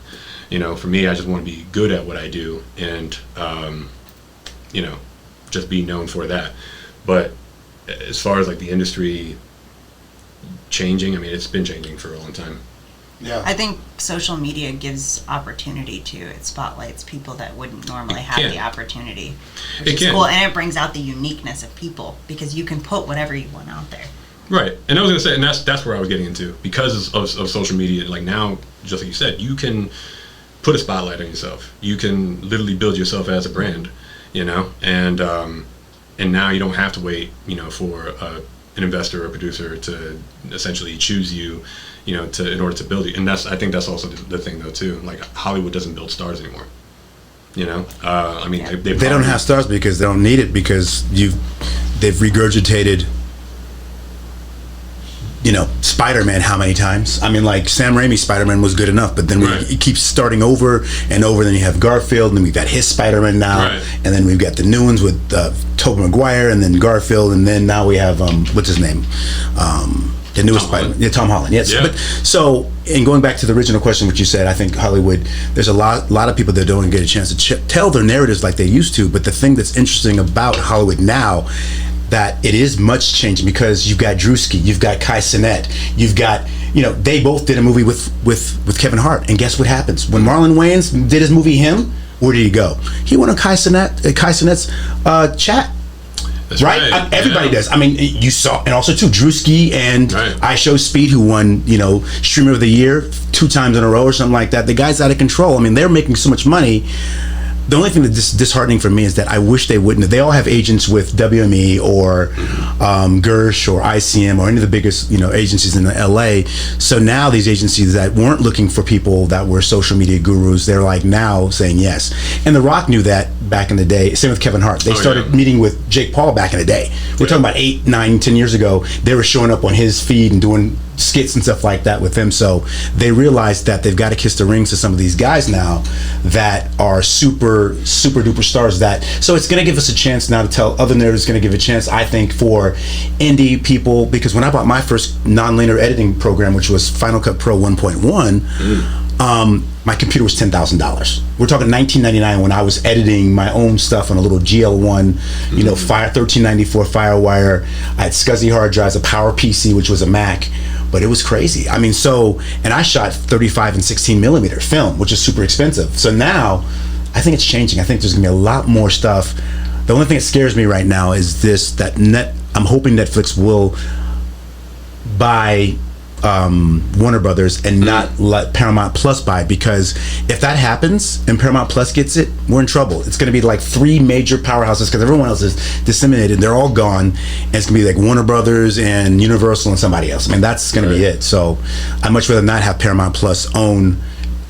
You know, for me, I just want to be good at what I do and, you know, just be known for that. But as far as like the industry changing, I mean, it's been changing for a long time. Yeah. I think social media gives opportunity to it spotlights people that wouldn't normally have the opportunity, which is cool, and it brings out the uniqueness of people because you can put whatever you want out there. Right, and I was gonna say, and that's where I was getting into, because of social media. Like now, just like you said, you can put a spotlight on yourself. You can literally build yourself as a brand, you know, and now you don't have to wait, you know, for an investor or a producer to essentially choose you, you know, in order to build you. And I think that's also the thing though too. Like Hollywood doesn't build stars anymore. You know, I mean, they don't have stars because they don't need it, because they've regurgitated, you know, Spider-Man how many times? I mean, like Sam Raimi's Spider-Man was good enough, but then it keeps starting over and over. Then you have Garfield, and then we've got his Spider-Man now, and then we've got the new ones with Tobey Maguire, and then Garfield, and then now we have what's his name, the newest Spider-Man, Tom Holland. Yes, yeah. But so, and going back to the original question, which you said, I think Hollywood, there's a lot of people that don't get a chance to tell their narratives like they used to. But the thing that's interesting about Hollywood now, that it is much changing, because you've got Drewski, you've got Kai Cenat, you've got, you know, they both did a movie with Kevin Hart, and guess what happens when Marlon Wayans did his movie Him? Where did he go? He went on Kai Cenat's chat. That's right? Everybody does. I mean, you saw, and also too, Drewski and I Show Speed, who won, you know, Streamer of the Year 2 times in a row or something like that. The guy's out of control. I mean, they're making so much money. The only thing that's disheartening for me is that I wish they wouldn't. They all have agents with WME or Gersh or ICM or any of the biggest, you know, agencies in LA. So now these agencies that weren't looking for people that were social media gurus, they're like now saying yes. And The Rock knew that back in the day. Same with Kevin Hart. They started meeting with Jake Paul back in the day. We're talking about 8, 9, 10 years ago. They were showing up on his feed and doing skits and stuff like that with him. So they realized that they've got to kiss the rings to some of these guys now that are super duper stars. So it's going to give us a chance now to tell other narratives. Going to give a chance, I think, for indie people, because when I bought my first non-linear editing program, which was Final Cut Pro 1.1, my computer was $10,000. We're talking 1999 when I was editing my own stuff on a little GL1, you know, 1394 Firewire. I had SCSI hard drives, a Power PC, which was a Mac. But it was crazy. I mean, and I shot 35 and 16 millimeter film, which is super expensive. So now, I think it's changing. I think there's gonna be a lot more stuff. The only thing that scares me right now is I'm hoping Netflix will buy Warner Brothers and not let Paramount Plus buy it, because if that happens and Paramount Plus gets it, we're in trouble. It's going to be like 3 major powerhouses, because everyone else is disseminated. They're all gone, and it's going to be like Warner Brothers and Universal and somebody else. I mean, that's going to be it. So I'd much rather not have Paramount Plus own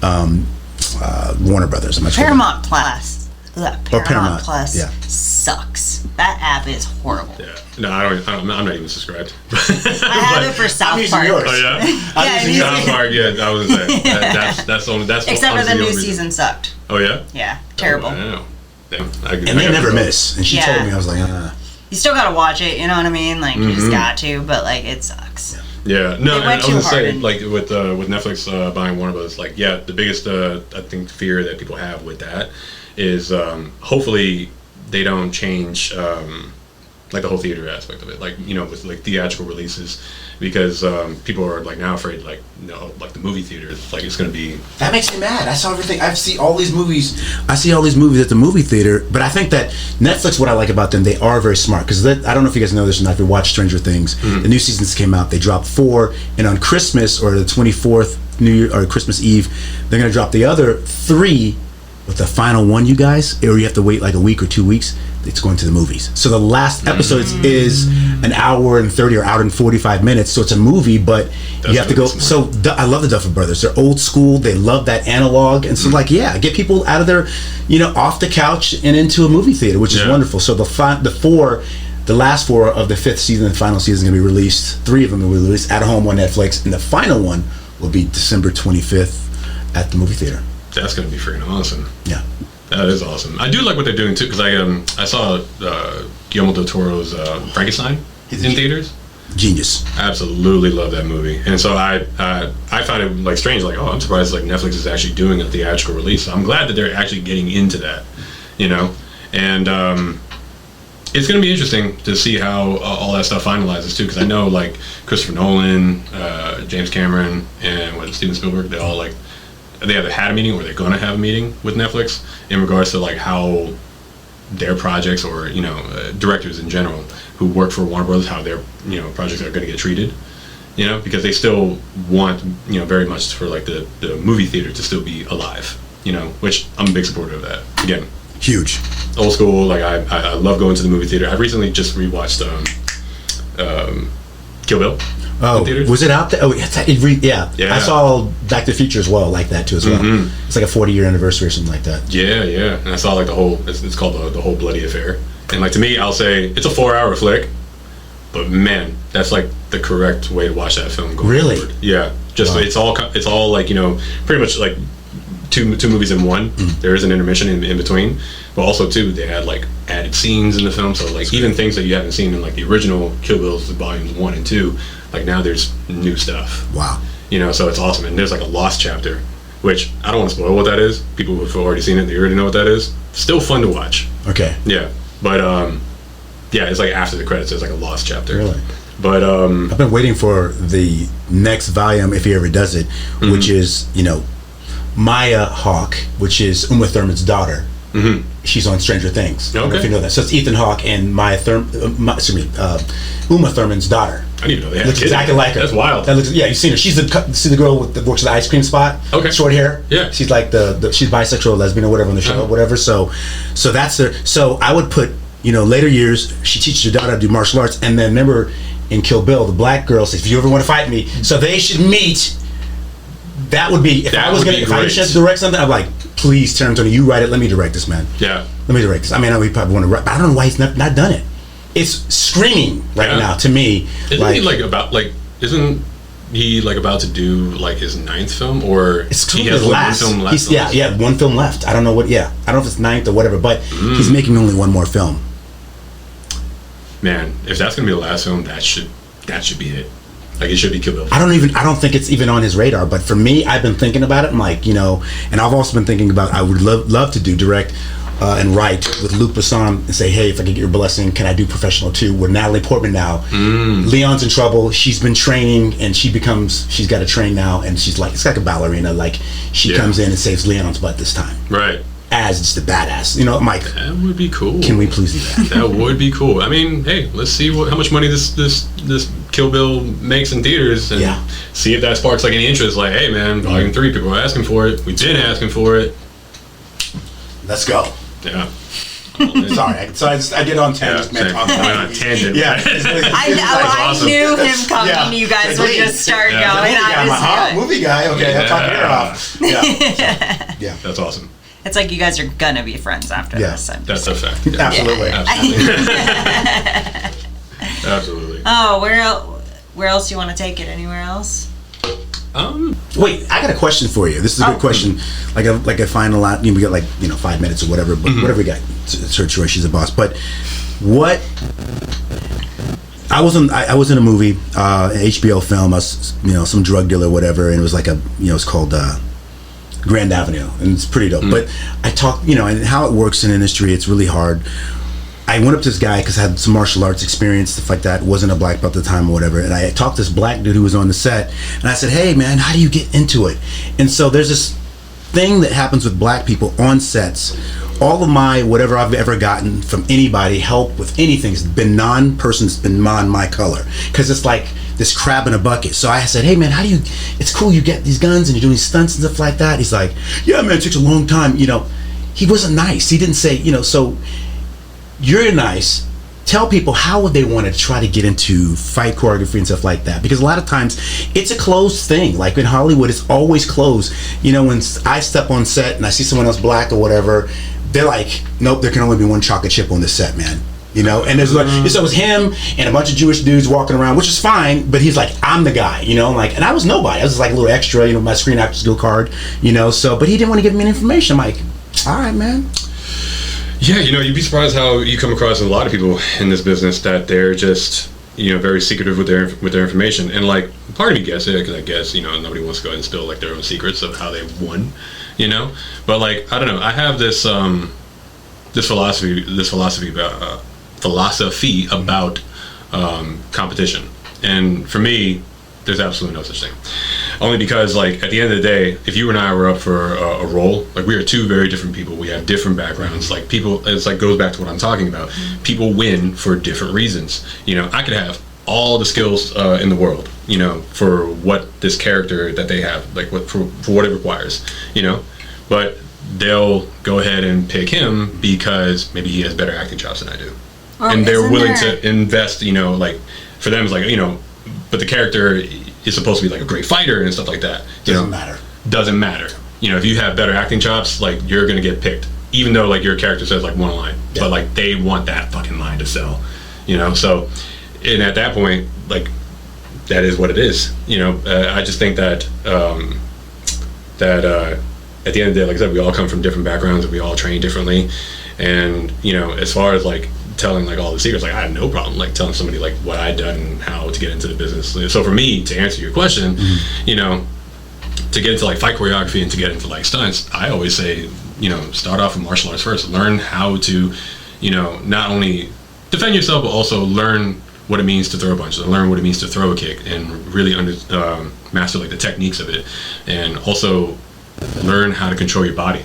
Warner Brothers. Paramount Plus. Paramount Plus yeah. sucks. That app is horrible. Yeah. No, I'm not even subscribed. I have it for South Park. yours. Oh yeah. Yeah, I'm using South Park. Yeah, I was that's the only. That's Except for the new reason. season sucked. Oh yeah. Yeah, terrible. Oh, wow. Damn, And they never miss. And she told me, I was like, You still gotta watch it. You know what I mean? Like you just got to, but like it sucks. Yeah, no, They and went I was too gonna hard say, and- like with Netflix buying Warner Brothers, like yeah, the biggest I think fear that people have with that is hopefully they don't change like the whole theater aspect of it, like with like theatrical releases, because people are like now afraid like like the movie theaters, like it's gonna be. that makes me mad. I saw everything. I see all these movies. I see all these movies at the movie theater. But I think that Netflix, what I like about them, they are very smart. Because I don't know if you guys know this or not. If you watch Stranger Things, the new seasons came out. They dropped 4, and on Christmas or the 24th New Year or Christmas Eve, they're gonna drop the other 3. With the final one, you guys, or you have to wait like a week or 2 weeks. It's going to the movies. So the last episode is an hour and 30 or hour and 45 minutes. So it's a movie, but you have to go. So I love the Duffer Brothers. They're old school. They love that analog. And so like, yeah, get people out of their, off the couch and into a movie theater, which is wonderful. So the last 4 of the 5th season and final season is going to be released. 3 of them will be released at home on Netflix. And the final one will be December 25th at the movie theater. That's gonna be freaking awesome. Yeah. That is awesome. I do like what they're doing too, because I saw Guillermo del Toro's Frankenstein in theaters. Genius. Absolutely love that movie, and so I found it like strange. Like, oh, I'm surprised like Netflix is actually doing a theatrical release. So I'm glad that they're actually getting into that, and it's going to be interesting to see how all that stuff finalizes too. Because I know like Christopher Nolan, James Cameron, and Steven Spielberg, they all like. They either had a meeting or they're going to have a meeting with Netflix in regards to like how their projects or directors in general who work for Warner Brothers, how their projects are going to get treated, because they still want very much for like the movie theater to still be alive, which I'm a big supporter of that. Again, Huge. old school. Like I love going to the movie theater. I recently just rewatched Kill Bill. Oh, was it out there? Oh, yeah. Yeah. I saw Back to the Future as well, like that too as well. It's like a 40-year anniversary or something like that. Yeah. And I saw like the whole. It's called the whole bloody affair. And like to me, I'll say it's a 4-hour flick, but man, that's like the correct way to watch that film. Going forward. Yeah. Just Wow. it's all like pretty much like two movies in one. There is an intermission in between, but also too they had like added scenes in the film. So like even things that you haven't seen in like the original Kill Bills volumes 1 and 2. Like now there's new stuff. Wow. So it's awesome. And there's like a lost chapter, which I don't want to spoil what that is. People who've already seen it, they already know what that is. Still fun to watch. Okay. Yeah. But it's like after the credits there's like a lost chapter. Really? But I've been waiting for the next volume, if he ever does it, which is, Maya Hawke, which is Uma Thurman's daughter. She's on Stranger Things. I don't know if you know that. So it's Ethan Hawke and Uma Thurman's daughter. I didn't even know they had Looks kids. exactly like her. That's wild. That looks, yeah, you've seen her. She's see the girl that works at the ice cream spot. Okay. Short hair. Yeah. She's like she's bisexual, lesbian, or whatever on the show, whatever. So that's her. So I would put later years. She teaches her daughter to do martial arts, and then remember in Kill Bill, the black girl says, "If you ever want to fight me," so they should meet. That would be if I had a chance to direct something. I'm like, please, Tarantino, you write it. Let me direct this, man. Yeah. Let me direct this. I mean, I probably want to write, but I don't know why he's not done it. It's screaming right now to me. Isn't he about to do like his 9th film, or he has one film left? Yeah, one film left. I don't know what. Yeah, I don't know if it's 9th or whatever, but he's making only one more film. Man, if that's gonna be the last film, that should be it. Like it should be Kill Bill. I don't think it's even on his radar. But for me, I've been thinking about it. I'm like, and I've also been thinking about I would love to direct and write with Luc Besson and say, hey, if I get your blessing, can I do Professional 2 with Natalie Portman now? Leon's in trouble. She's been training and she's got to train now, and she's like, it's like a ballerina. Like she comes in and saves Leon's butt this time. Right. As just the badass. I'm like, that would be cool. Can we please do that? That would be cool. I mean, hey, let's see how much money this Kill Bill makes in theaters and see if that sparks like any interest. Like, hey man, Volume 3, people are asking for it. We've been asking for it. Let's go. Yeah. Sorry, I get on tangent. Went on a tangent. Yeah. I knew him coming. Yeah. You guys would just start going. Movie guy. Okay, I'll talk your ear off. Yeah. That's awesome. It's like you guys are gonna be friends after this. That's a fact. Yeah. Absolutely. Absolutely. Oh, where else do you want to take it? Anywhere else? Wait, I got a question for you. This is a good question. Like a final lot. We got 5 minutes or whatever. But whatever we got. It's her choice. She's a boss. But what? I was in a movie, an HBO film. I was, some drug dealer, or whatever, and it was like it's called Grand Avenue, and it's pretty dope. But I talked, and how it works in industry. It's really hard. I went up to this guy because I had some martial arts experience, stuff like that. Wasn't a black belt at the time or whatever. And I talked to this black dude who was on the set. And I said, hey, man, how do you get into it? And so there's this thing that happens with black people on sets. All of my, whatever I've ever gotten from anybody, help with anything, has been non-person, has been my color. Because it's like this crab in a bucket. So I said, hey, man, how do you, it's cool you get these guns and you're doing stunts and stuff like that. He's like, yeah, man, it takes a long time. He wasn't nice. He didn't say, so... You're nice. Tell people how would they want to try to get into fight choreography and stuff like that, because a lot of times it's a closed thing. Like in Hollywood, it's always closed. When I step on set and I see someone else black or whatever, they're like, nope, there can only be one chocolate chip on this set, man. And there's so it was him and a bunch of Jewish dudes walking around, which is fine, but he's like, I'm the guy, and I was nobody. I was just like a little extra, my Screen Actors Guild card, so, but he didn't want to give me any information. I'm like, all right, man. Yeah, you'd be surprised how you come across a lot of people in this business that they're just, very secretive with their information. And like, part of me gets it, because I guess, nobody wants to go ahead and spill like their own secrets of how they won, But like, I don't know, I have this philosophy about competition. And for me, there's absolutely no such thing. Only because, like, at the end of the day, if you and I were up for a role, like, we are two very different people. We have different backgrounds. Like, people, it's like goes back to what I'm talking about. People win for different reasons. I could have all the skills in the world, for what this character that they have, like, for what it requires, But they'll go ahead and pick him because maybe he has better acting chops than I do. And they're willing to invest, like, for them, it's like, but the character is supposed to be like a great fighter and stuff like that. Doesn't matter. Doesn't matter. If you have better acting chops, like, you're gonna get picked, even though like your character says like one line, but like they want that fucking line to sell. So, and at that point, like, that is what it is. I just think that at the end of the day, like I said, we all come from different backgrounds and we all train differently. And as far as like telling like all the secrets, like, I have no problem like telling somebody like what I've done and how to get into the business. So for me, to answer your question, to get into like fight choreography and to get into like stunts, I always say, start off with martial arts first. Learn how to, not only defend yourself, but also learn what it means to throw a punch, and learn what it means to throw a kick, and really master like the techniques of it, and also learn how to control your body.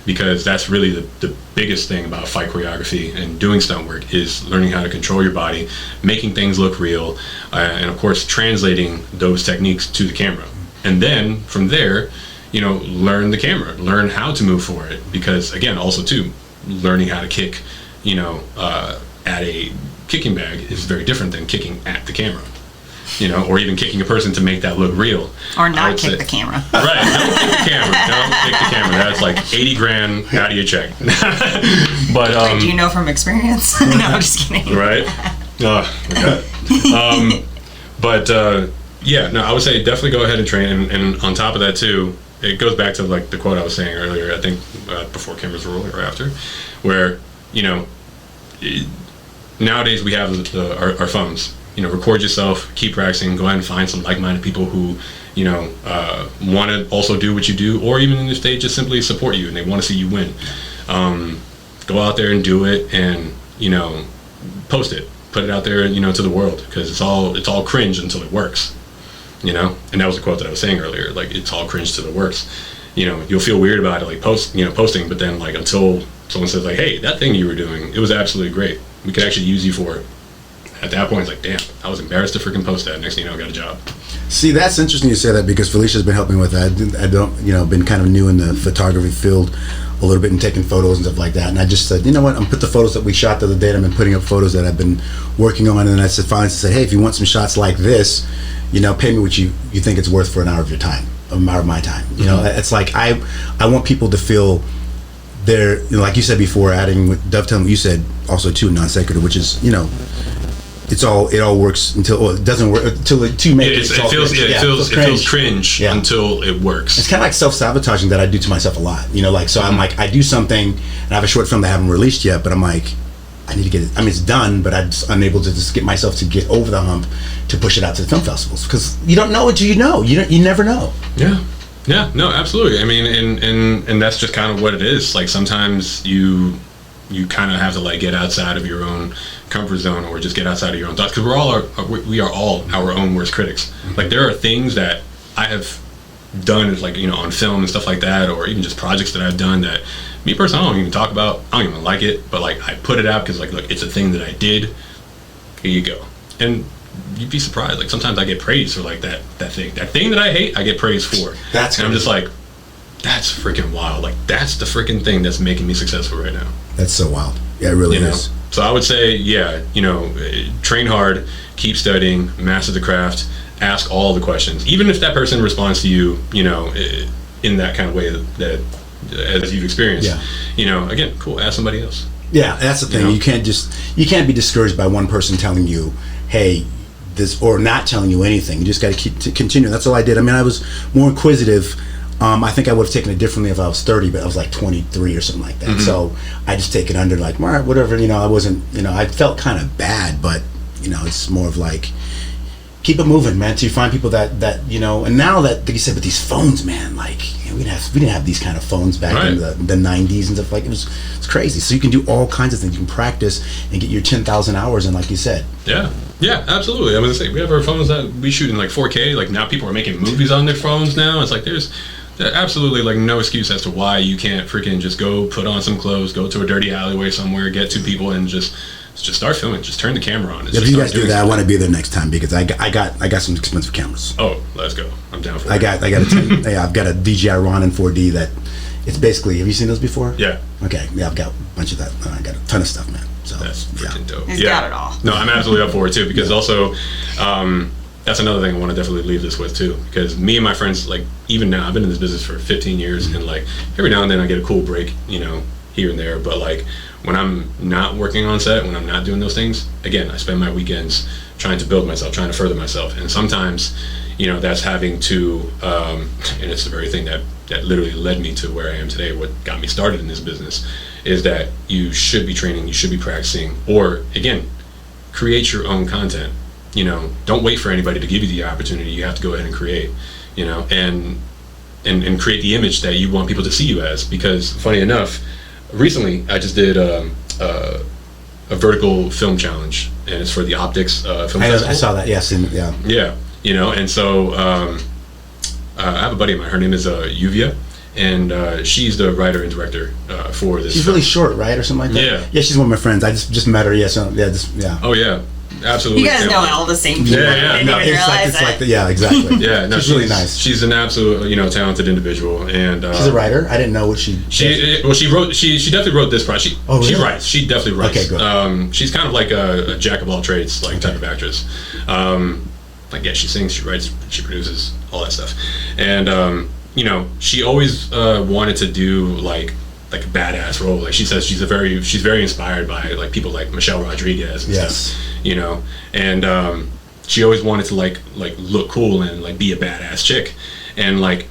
Because that's really the biggest thing about fight choreography and doing stunt work, is learning how to control your body, making things look real, and of course translating those techniques to the camera. And then from there, learn the camera, learn how to move for it. Because again, also too, learning how to kick, at a kicking bag is very different than kicking at the camera. Or even kicking a person to make that look real. Or not kick the camera. Right, don't kick the camera. Don't kick the camera. That's like 80 grand out of your check. But do you know from experience? No, I'm just kidding. Right? Oh, okay. Yeah, no, I would say definitely go ahead and train. And on top of that too, it goes back to like the quote I was saying earlier, I think before cameras roll or after, where, nowadays we have our phones. Record yourself, keep practicing, go ahead and find some like-minded people who, want to also do what you do, or even if they just simply support you and they want to see you win. Go out there and do it, and, post it, put it out there, to the world, because it's all cringe until it works, And that was the quote that I was saying earlier, like, it's all cringe till it works. You'll feel weird about it, like posting, but then like until someone says like, hey, that thing you were doing, it was absolutely great. We could actually use you for it. at that point, it's like, damn, I was embarrassed to freaking post that. Next thing you know, I got a job. See, that's interesting you say that, because Felicia's been helping with that. I don't, been kind of new in the photography field a little bit and taking photos and stuff like that. And I just said, you know what, I'm put the photos that we shot the other day, and I've been putting up photos that I've been working on. And I said, finally said, hey, if you want some shots like this, pay me what you think it's worth for an hour of your time, an hour of my time. It's like, I want people to feel they're, like you said before, adding with dovetailing what you said also too, non sequitur, which is, it all works until it doesn't work until it to make it feels cringe until it works. It's kind of like self-sabotaging that I do to myself a lot. So I'm like, I do something and I have a short film that I haven't released yet, but I'm like, I need to get it. I mean, it's done, but I'm just unable to just get myself to get over the hump to push it out to the film festivals, because you don't know until you know. You never know. Yeah, no, absolutely. I mean, and that's just kind of what it is. Like, sometimes you kind of have to like get outside of your own comfort zone, or just get outside of your own thoughts, because we are all our own worst critics. Like, there are things that I have done, like, on film and stuff like that, or even just projects that I've done that me personally I don't even talk about. I don't even like it, but like I put it out because like, look, it's a thing that I did. Here you go. And you'd be surprised. Like, sometimes I get praise for like that thing that I hate. I get praise for. And I'm just like, that's freaking wild. Like, that's the freaking thing that's making me successful right now. That's so wild. Yeah, it really is. So I would say, train hard, keep studying, master the craft, ask all the questions. Even if that person responds to you, in that kind of way that as you've experienced, again, cool, ask somebody else. Yeah, that's the thing. You can't be discouraged by one person telling you, hey, this, or not telling you anything. You just got to continue. That's all I did. I mean, I was more inquisitive. I think I would have taken it differently if I was 30, but I was like 23 or something like that. Mm-hmm. So I just take it under like, all right, whatever. I wasn't, I felt kind of bad, but it's more of like, keep it moving, man. Till you find people that and now that, like you said, with these phones, man, like, we didn't have these kind of phones back in the 90s and stuff. Like, it's crazy. So you can do all kinds of things. You can practice and get your 10,000 hours in, like you said. Yeah, absolutely. I mean, we have our phones that we shoot in like 4K. Like, now people are making movies on their phones now. It's like there's absolutely like no excuse as to why you can't freaking just go put on some clothes, go to a dirty alleyway somewhere, get two people, and just start filming. Just turn the camera on. If you guys do that, I want to be there next time, because I got some expensive cameras. Oh, let's go. I'm down for it. I've got a DJI Ronin 4D that it's basically. Have you seen those before? Yeah. Okay. Yeah, I've got a bunch of that. I got a ton of stuff, man. So that's freaking dope. He's got it all. No, I'm absolutely up for it too, because also, that's another thing I want to definitely leave this with too, because me and my friends, like, even now, I've been in this business for 15 years, and like every now and then I get a cool break, here and there, but like when I'm not working on set, when I'm not doing those things, again, I spend my weekends trying to build myself, trying to further myself, and sometimes, that's having to, and it's the very thing that literally led me to where I am today, what got me started in this business, is that you should be training, you should be practicing, or again, create your own content. Don't wait for anybody to give you the opportunity. You have to go ahead and create, and create the image that you want people to see you as. Because funny enough, recently I just did a vertical film challenge, and it's for the Optics Film Festival. I saw that. Yes, yeah. And so I have a buddy of mine. Her name is Yuvia, and she's the writer and director for this. She's really short, right, or something like that. Yeah, she's one of my friends. I just met her. Oh yeah. Absolutely. You guys know all the same people. Yeah. No, it's like yeah, exactly. Yeah, no, she's really nice. She's an absolute, talented individual, and she's a writer. I didn't know what she wrote. She definitely wrote this project. Really? She writes. She definitely writes. Okay, good. She's kind of like a jack of all trades, like type of actress. She sings, she writes, she produces, all that stuff, and she always wanted to do like a badass role. Like, she says she's very inspired by like people like Michelle Rodriguez and stuff. And she always wanted to like look cool and like be a badass chick, and like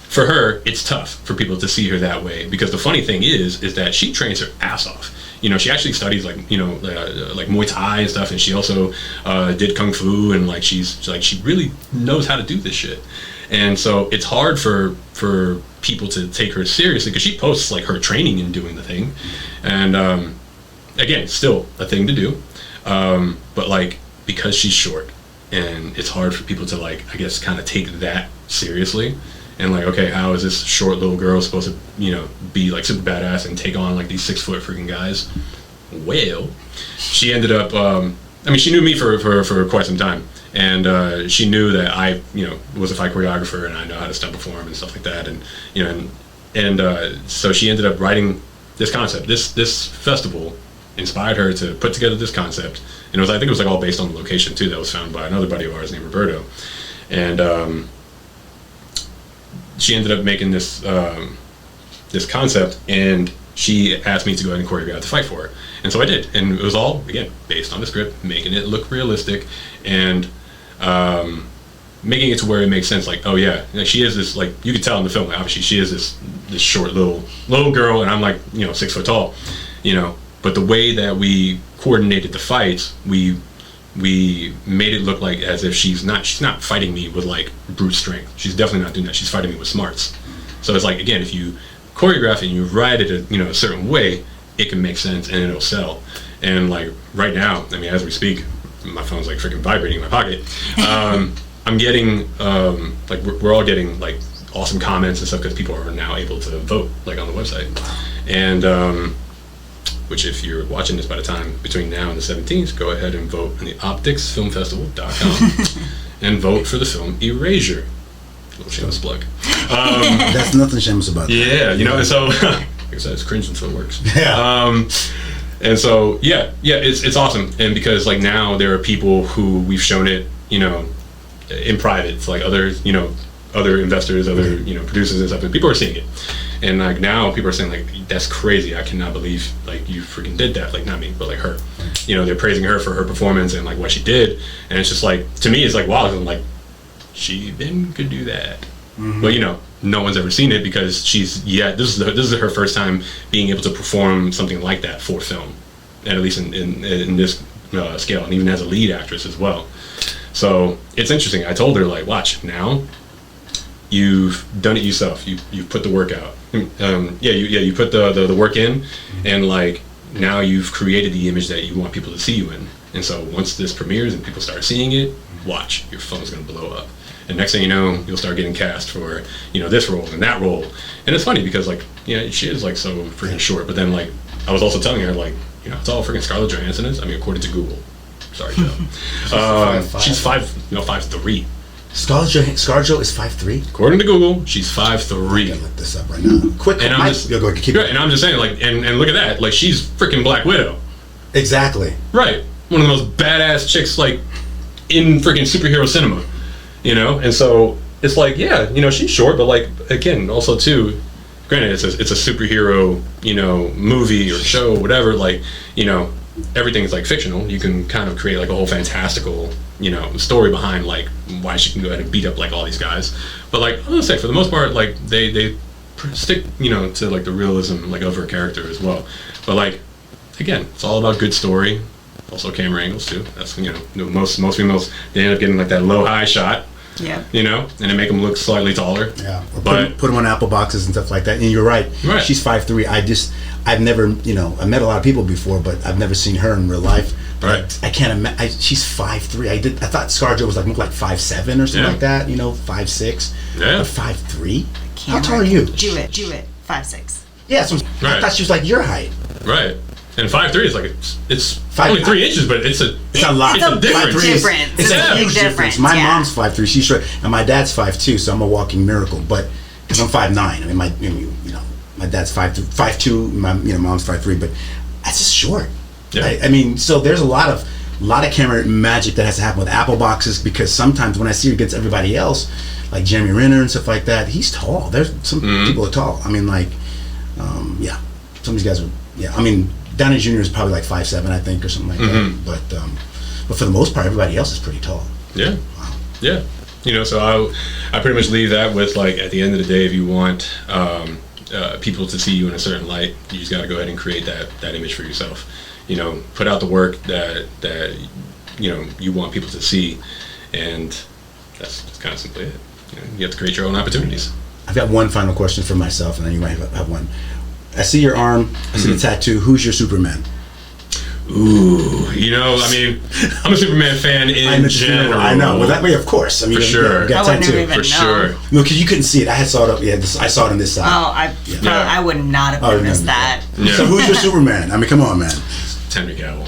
for her it's tough for people to see her that way, because the funny thing is that she trains her ass off. She actually studies like Muay Thai and stuff, and she also did Kung Fu, and like she really knows how to do this shit. And so it's hard for people to take her seriously, because she posts like her training and doing the thing, and again, still a thing to do, but like, because she's short, and it's hard for people to like, I guess, kind of take that seriously, and like, okay, how is this short little girl supposed to be like super badass and take on like these 6 foot freaking guys? Well, she ended up. I mean, she knew me for quite some time, and she knew that I, was a fight choreographer and I know how to stunt perform and stuff like that, and so she ended up writing this concept. This festival inspired her to put together this concept, and I think it was like all based on the location too. That was found by another buddy of ours named Roberto, and she ended up making this this concept, and she asked me to go ahead and choreograph the fight for her. And so I did. And it was all, again, based on the script, making it look realistic, and making it to where it makes sense. Like, oh yeah, like she is this, like, you could tell in the film, like, obviously she is this short little girl, and I'm like, 6 foot tall, But the way that we coordinated the fights, we made it look like as if she's not fighting me with like brute strength. She's definitely not doing that. She's fighting me with smarts. So it's like, again, if you choreograph it and you write it a certain way, it can make sense and it'll sell. And like right now, I mean, as we speak, my phone's like freaking vibrating in my pocket. I'm getting like we're all getting like awesome comments and stuff because people are now able to vote like on the website. And which if you're watching this by the time between now and the 17th, go ahead and vote on the opticsfilmfestival.com and vote for the film Erasure. Little shameless plug. That's nothing shameless about that. Yeah, and so like I said, it's cringe until it works. Yeah. And so it's awesome. And because like now there are people who we've shown it, in private to like other, other investors, other, producers and stuff, and people are seeing it. And like now people are saying like, that's crazy. I cannot believe like you freaking did that. Like not me, but like her. They're praising her for her performance and like what she did. And it's just like, to me, it's like, wow, I'm like, she then could do that. Mm-hmm. But no one's ever seen it because this is her first time being able to perform something like that for film, and at least in this scale, and even as a lead actress as well. So it's interesting. I told her like, watch, now you've done it yourself. You've put the work out. You put the work in, and like now you've created the image that you want people to see you in. And so once this premieres and people start seeing it, watch, your phone's gonna blow up. And next thing you know, you'll start getting cast for, this role and that role. And it's funny because like, she is like so freaking short. But then like, I was also telling her like, it's all freaking Scarlett Johansson is. I mean, according to Google. Sorry, Joe. She's 5'3". Scarlett Jo is 5'3". According to Google, she's 5'3". I gotta look this up right now. Quick, and I'm just and I'm just saying like, and look at that, like she's freaking Black Widow. Exactly. Right. One of the most badass chicks like in freaking superhero cinema. And so it's like, she's short, but like again, also too, granted it's a superhero, movie or show, whatever, like, everything's like fictional. You can kind of create like a whole fantastical, story behind like why she can go ahead and beat up like all these guys. But like, I'm gonna say for the most part, like they stick, to like the realism like of her character as well. But like, again, it's all about good story. Also camera angles too. That's most females, they end up getting like that low high shot. Yeah. And they make them look slightly taller. Yeah. Or put them on Apple boxes and stuff like that. And you're right. She's 5'3". I've never, I met a lot of people before, but I've never seen her in real life. Right. I can't imagine. She's 5'3". I thought ScarJo was like more like 5'7" or something like that. 5'6". Yeah. But 5'3". How tall are you? Do it. 5'6". Yeah. So I thought she was like your height. Right. And 5'3" is like it's only 3 inches, but it's a lot. It's a difference. It's a huge difference. My mom's 5'3". She's short, and my dad's 5'2". So I'm a walking miracle. But because I'm 5'9", I mean, my dad's 5'2". My mom's 5'3". But that's just short. Yeah. I mean, so there's a lot of camera magic that has to happen with Apple boxes, because sometimes when I see her against everybody else, like Jeremy Renner and stuff like that, he's tall. There's some people are tall. I mean, like, some of these guys are. Yeah, I mean, Downey Jr. is probably like 5'7", I think, or something like that. But for the most part, everybody else is pretty tall. Yeah. Wow. Yeah. So I pretty much leave that with like, at the end of the day, if you want people to see you in a certain light, you just got to go ahead and create that image for yourself. Put out the work that you want people to see, and that's kind of simply it. You have to create your own opportunities. I've got one final question for myself, and then you might have one. I see your arm. I see the tattoo. Who's your Superman? Ooh, I mean, I'm a Superman fan in general. I know. Well, that way, of course. I mean, for sure. Got tattoo. For sure. No, because you couldn't see it. I saw it up. Yeah, I saw it on this side. Oh, I would not have noticed that. Yeah. So who's your Superman? I mean, come on, man. it's Henry Cavill.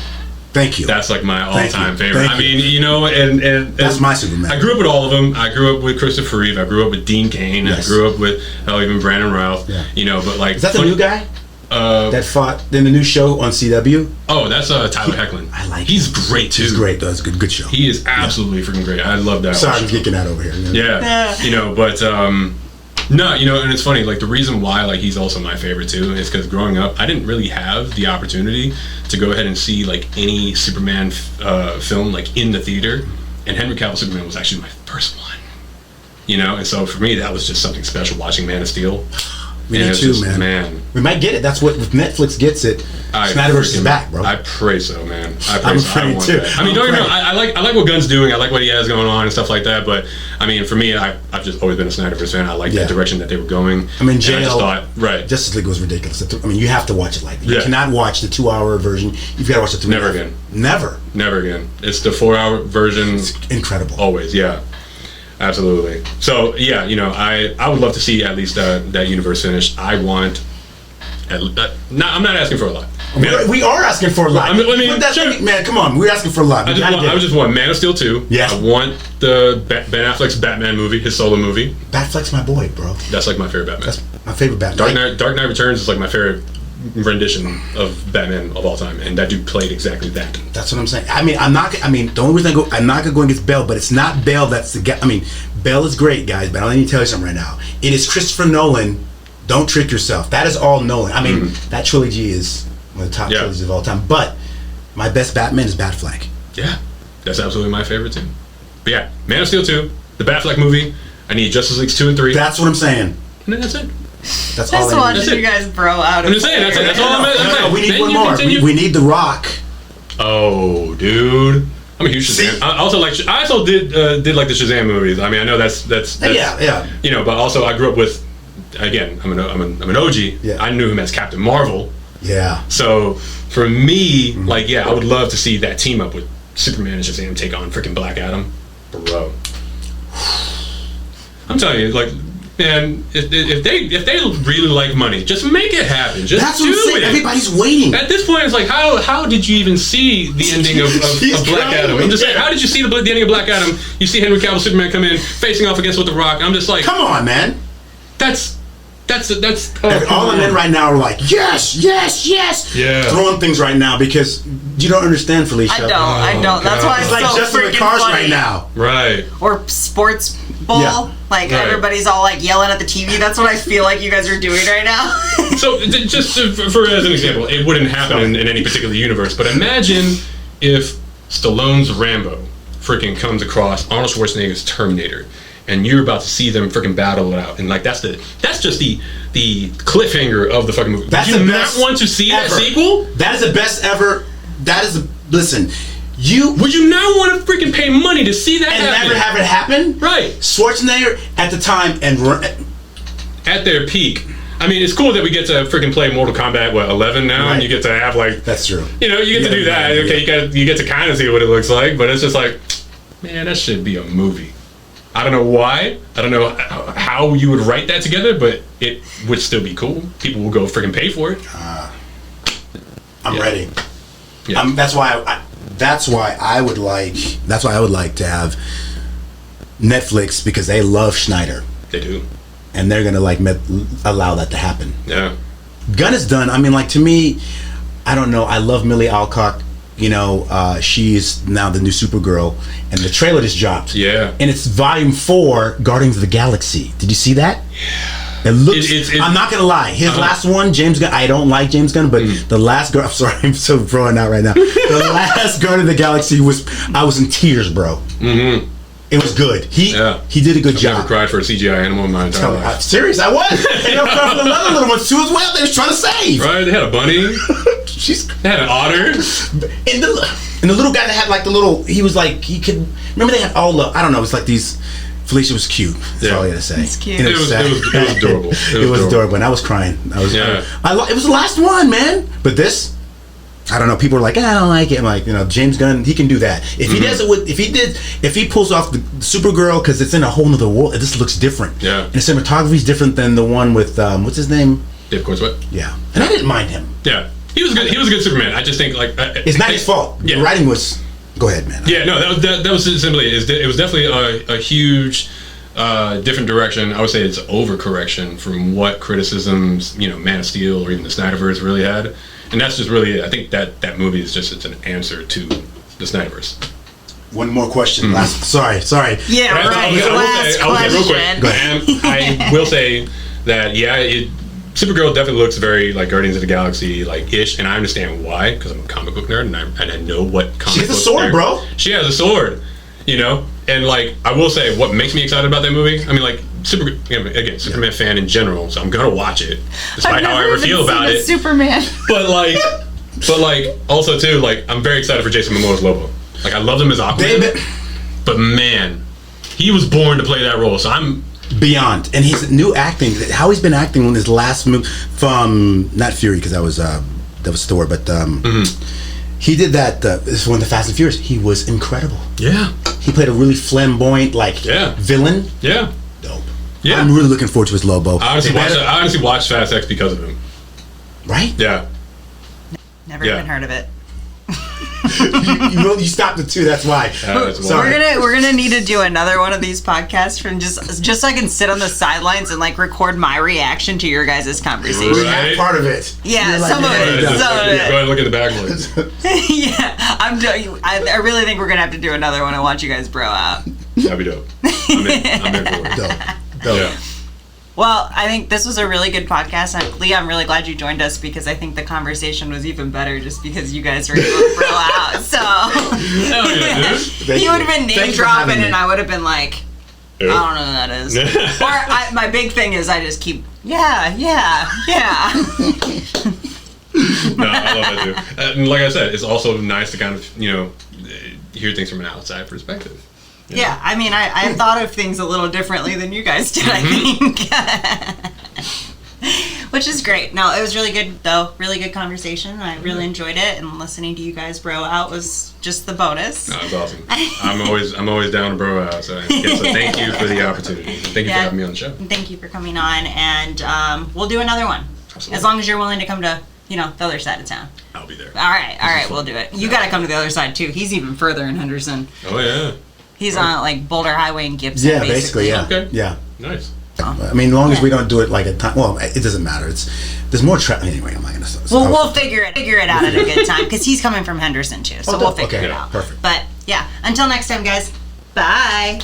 Thank you. That's like my all-time favorite. Thank I mean, you know, and that's my Superman. I grew up with all of them. I grew up with Christopher Reeve. I grew up with Dean Cain. Yes. I grew up with even Brandon Routh. Yeah. You know, but like, is that the new guy that fought in the new show on CW? Oh, that's Tyler Hoechlin. I like. He's great too. He's great. That's a good show. He is absolutely freaking great. I love that. Sorry, I'm geeking out over here. You know? Yeah, you know, but no, you know, and it's funny. Like the reason why like he's also my favorite too is because growing up, I didn't really have the opportunity to go ahead and see like any Superman film like in the theater, and Henry Cavill Superman was actually my first one. You know, and so for me that was just something special watching Man of Steel. Me too, just, man. We might get it. That's what if Netflix gets it. Snyderverse is back, bro. I pray so, man. I'm afraid too. That. I mean, don't get me wrong. I like what Gunn's doing. I like what he has going on and stuff like that. But I mean, for me, I've just always been a Snyderverse fan. I like that direction that they were going. I mean, I just thought, Justice League was ridiculous. I mean, you have to watch it like that. You cannot watch the 2-hour version. You've got to watch the 3. Never again. Never again. It's the 4-hour version. It's incredible. Always, yeah. Absolutely. So yeah, you know, I would love to see at least that universe finished. I want. I'm not asking for a lot. We are asking for a lot. I mean, sure. Man, come on, we're asking for a lot. I just want Man of Steel 2. Yes. I want the Ben Affleck's Batman movie, his solo movie. Batfleck's my boy, bro. That's like my favorite Batman. That's my favorite Batman. Dark Knight Returns is like my favorite rendition of Batman of all time, and that dude played exactly that. That's what I'm saying. I mean, the only reason I'm not gonna go against Bale, but it's not Bale that's the guy. I mean, Bale is great, guys, but I need to tell you something right now. It is Christopher Nolan. Don't trick yourself. That is all Nolan. I mean, that trilogy is one of the top trilogies of all time. But my best Batman is Batfleck. Yeah, that's absolutely my favorite too. But yeah, Man of Steel 2, the Batfleck movie. I need Justice Leagues 2 and 3. That's what I'm saying. And then that's it. That's all. Just watching you guys bro out. I'm just saying. That's all I'm saying. We need one more. We need The Rock. Oh, dude. I'm a huge Shazam. I also did like the Shazam movies. I mean, I know that's yeah. You know, but also I grew up with. Again, I'm an OG. Yeah. I knew him as Captain Marvel. Yeah. So for me, like, yeah, I would love to see that team up with Superman and Shazam take on freaking Black Adam, bro. I'm telling you, like, man, if they really like money, just make it happen. Just that's what I'm saying. Everybody's waiting. At this point, it's like, how did you even see the ending of Black Adam? I'm just saying, how did you see the ending of Black Adam? You see Henry Cavill Superman come in facing off against with The Rock. I'm just like, come on, man. That's all I'm in right now are like yes, throwing things right now because you don't understand, Felicia. I don't. That's why it's like so just in the cars right now, right? Or sports ball, like everybody's all like yelling at the TV. That's what I feel like you guys are doing right now. So just for as an example, it wouldn't happen in any particular universe, but imagine if Stallone's Rambo freaking comes across Arnold Schwarzenegger's Terminator. And you're about to see them freaking battle it out, and like that's just the cliffhanger of the fucking movie. That's Would you the not best want to see ever. that sequel? That is the best ever. Listen, would you not want to freaking pay money to see that and happen? never have it happen? Right. Schwarzenegger at the time and at their peak. I mean, it's cool that we get to freaking play Mortal Kombat 11 now, and you get to have like that's true. You know, you get to do that. Okay, you get to kind of see what it looks like, but it's just like, man, that should be a movie. I don't know why. I don't know how you would write that together, but it would still be cool. People will go freaking pay for it. I'm ready. Yeah. That's why I would like to have Netflix because they love Schneider. They do, and they're gonna allow that to happen. Yeah. Gunn is done. I mean, like to me, I don't know. I love Millie Alcock. You know, she's now the new Supergirl, and the trailer just dropped. Yeah. And it's Volume 4, Guardians of the Galaxy. Did you see that? Yeah. It looks. I'm not gonna lie. His last one, James Gunn. I don't like James Gunn, but the last. I'm sorry, I'm so throwing out right now. The last Guardian of the Galaxy I was in tears, bro. Mm-hmm. It was good. He did a good job. I've never cried for a CGI animal in my entire life. I'm serious, I was. And I was crying for the other little ones too as well. They was trying to save. Right, they had a bunny. They had an otter. And the little guy that had like the little, he was like, he could, remember they had all the, I don't know, it was like these, Felicia was cute. That's all I gotta say. It's cute. It was adorable. It was adorable, and I was crying. It was the last one, man. But this, I don't know. People are like, I don't like it. I'm like, you know, James Gunn, he can do that. If he does it if he pulls off the Supergirl, because it's in a whole nother world, this looks different. Yeah. And the cinematography is different than the one with what's his name? Dave Coursewet. Yeah. And I didn't mind him. Yeah. He was good. He was a good Superman. I just think like it's not his fault. Yeah. The writing was. Go ahead, man. Yeah, no, that was simply it was definitely a huge different direction. I would say it's overcorrection from what criticisms Man of Steel or even the Snyderverse really had, and that's just really it. I think that movie is just it's an answer to the Snyderverse. One more question. Last. Sorry. Yeah, right. Last question. I will say real quick. Go ahead. And I will say that Supergirl definitely looks very like Guardians of the Galaxy like ish, and I understand why because I'm a comic book nerd and I know what comic. She has a sword, bro. She has a sword, and like I will say what makes me excited about that movie. I mean, like Superman fan in general, so I'm gonna watch it despite how I ever feel about it. Superman, but also too like I'm very excited for Jason Momoa's Lobo. Like I loved him as Aquaman, but man, he was born to play that role. So I'm. Beyond, and he's new acting. How he's been acting in his last movie from not Fury because that was Thor, but he did that. This is one of the Fast and Furious. He was incredible. Yeah, he played a really flamboyant villain. Yeah, dope. Yeah, I'm really looking forward to his Lobo. I honestly watched Fast X because of him. Right? Yeah. Never even heard of it. you stopped at 2. That's why. Sorry. We're gonna need to do another one of these podcasts from just so I can sit on the sidelines and like record my reaction to your guys' conversation. Right. Part of it. Yeah, some of it. Go ahead and look at the backlist. Yeah, I really think we're gonna have to do another one and watch you guys bro out. That'd be dope. I'm in for it. Dope. Yeah. Well, I think this was a really good podcast. Lee, I'm really glad you joined us because I think the conversation was even better just because you guys were able to bro out. So hell yeah, dude. He would have been name dropping and I would have been like, I don't know who that is. Or my big thing is I just keep, yeah. No, I love that too. And like I said, it's also nice to kind of, hear things from an outside perspective. Yeah, I mean, I thought of things a little differently than you guys did, I think. Which is great. No, it was really good, though. Really good conversation. I really enjoyed it, and listening to you guys bro out was just the bonus. No, it's awesome. I'm always down to bro out, so thank you for the opportunity. Thank you for having me on the show. Thank you for coming on, and we'll do another one. Absolutely. As long as you're willing to come to, the other side of town. I'll be there. All right, we'll do it. You got to come to the other side, too. He's even further in Henderson. Oh, yeah. He's on like Boulder Highway in Gibson. Yeah, basically, yeah. Okay. Yeah. Nice. I mean, as long as we don't do it like a time. Well, it doesn't matter. There's more anyway. I'm not gonna. We'll figure it out at a good time because he's coming from Henderson too, so we'll figure it out. Perfect. But yeah, until next time, guys. Bye.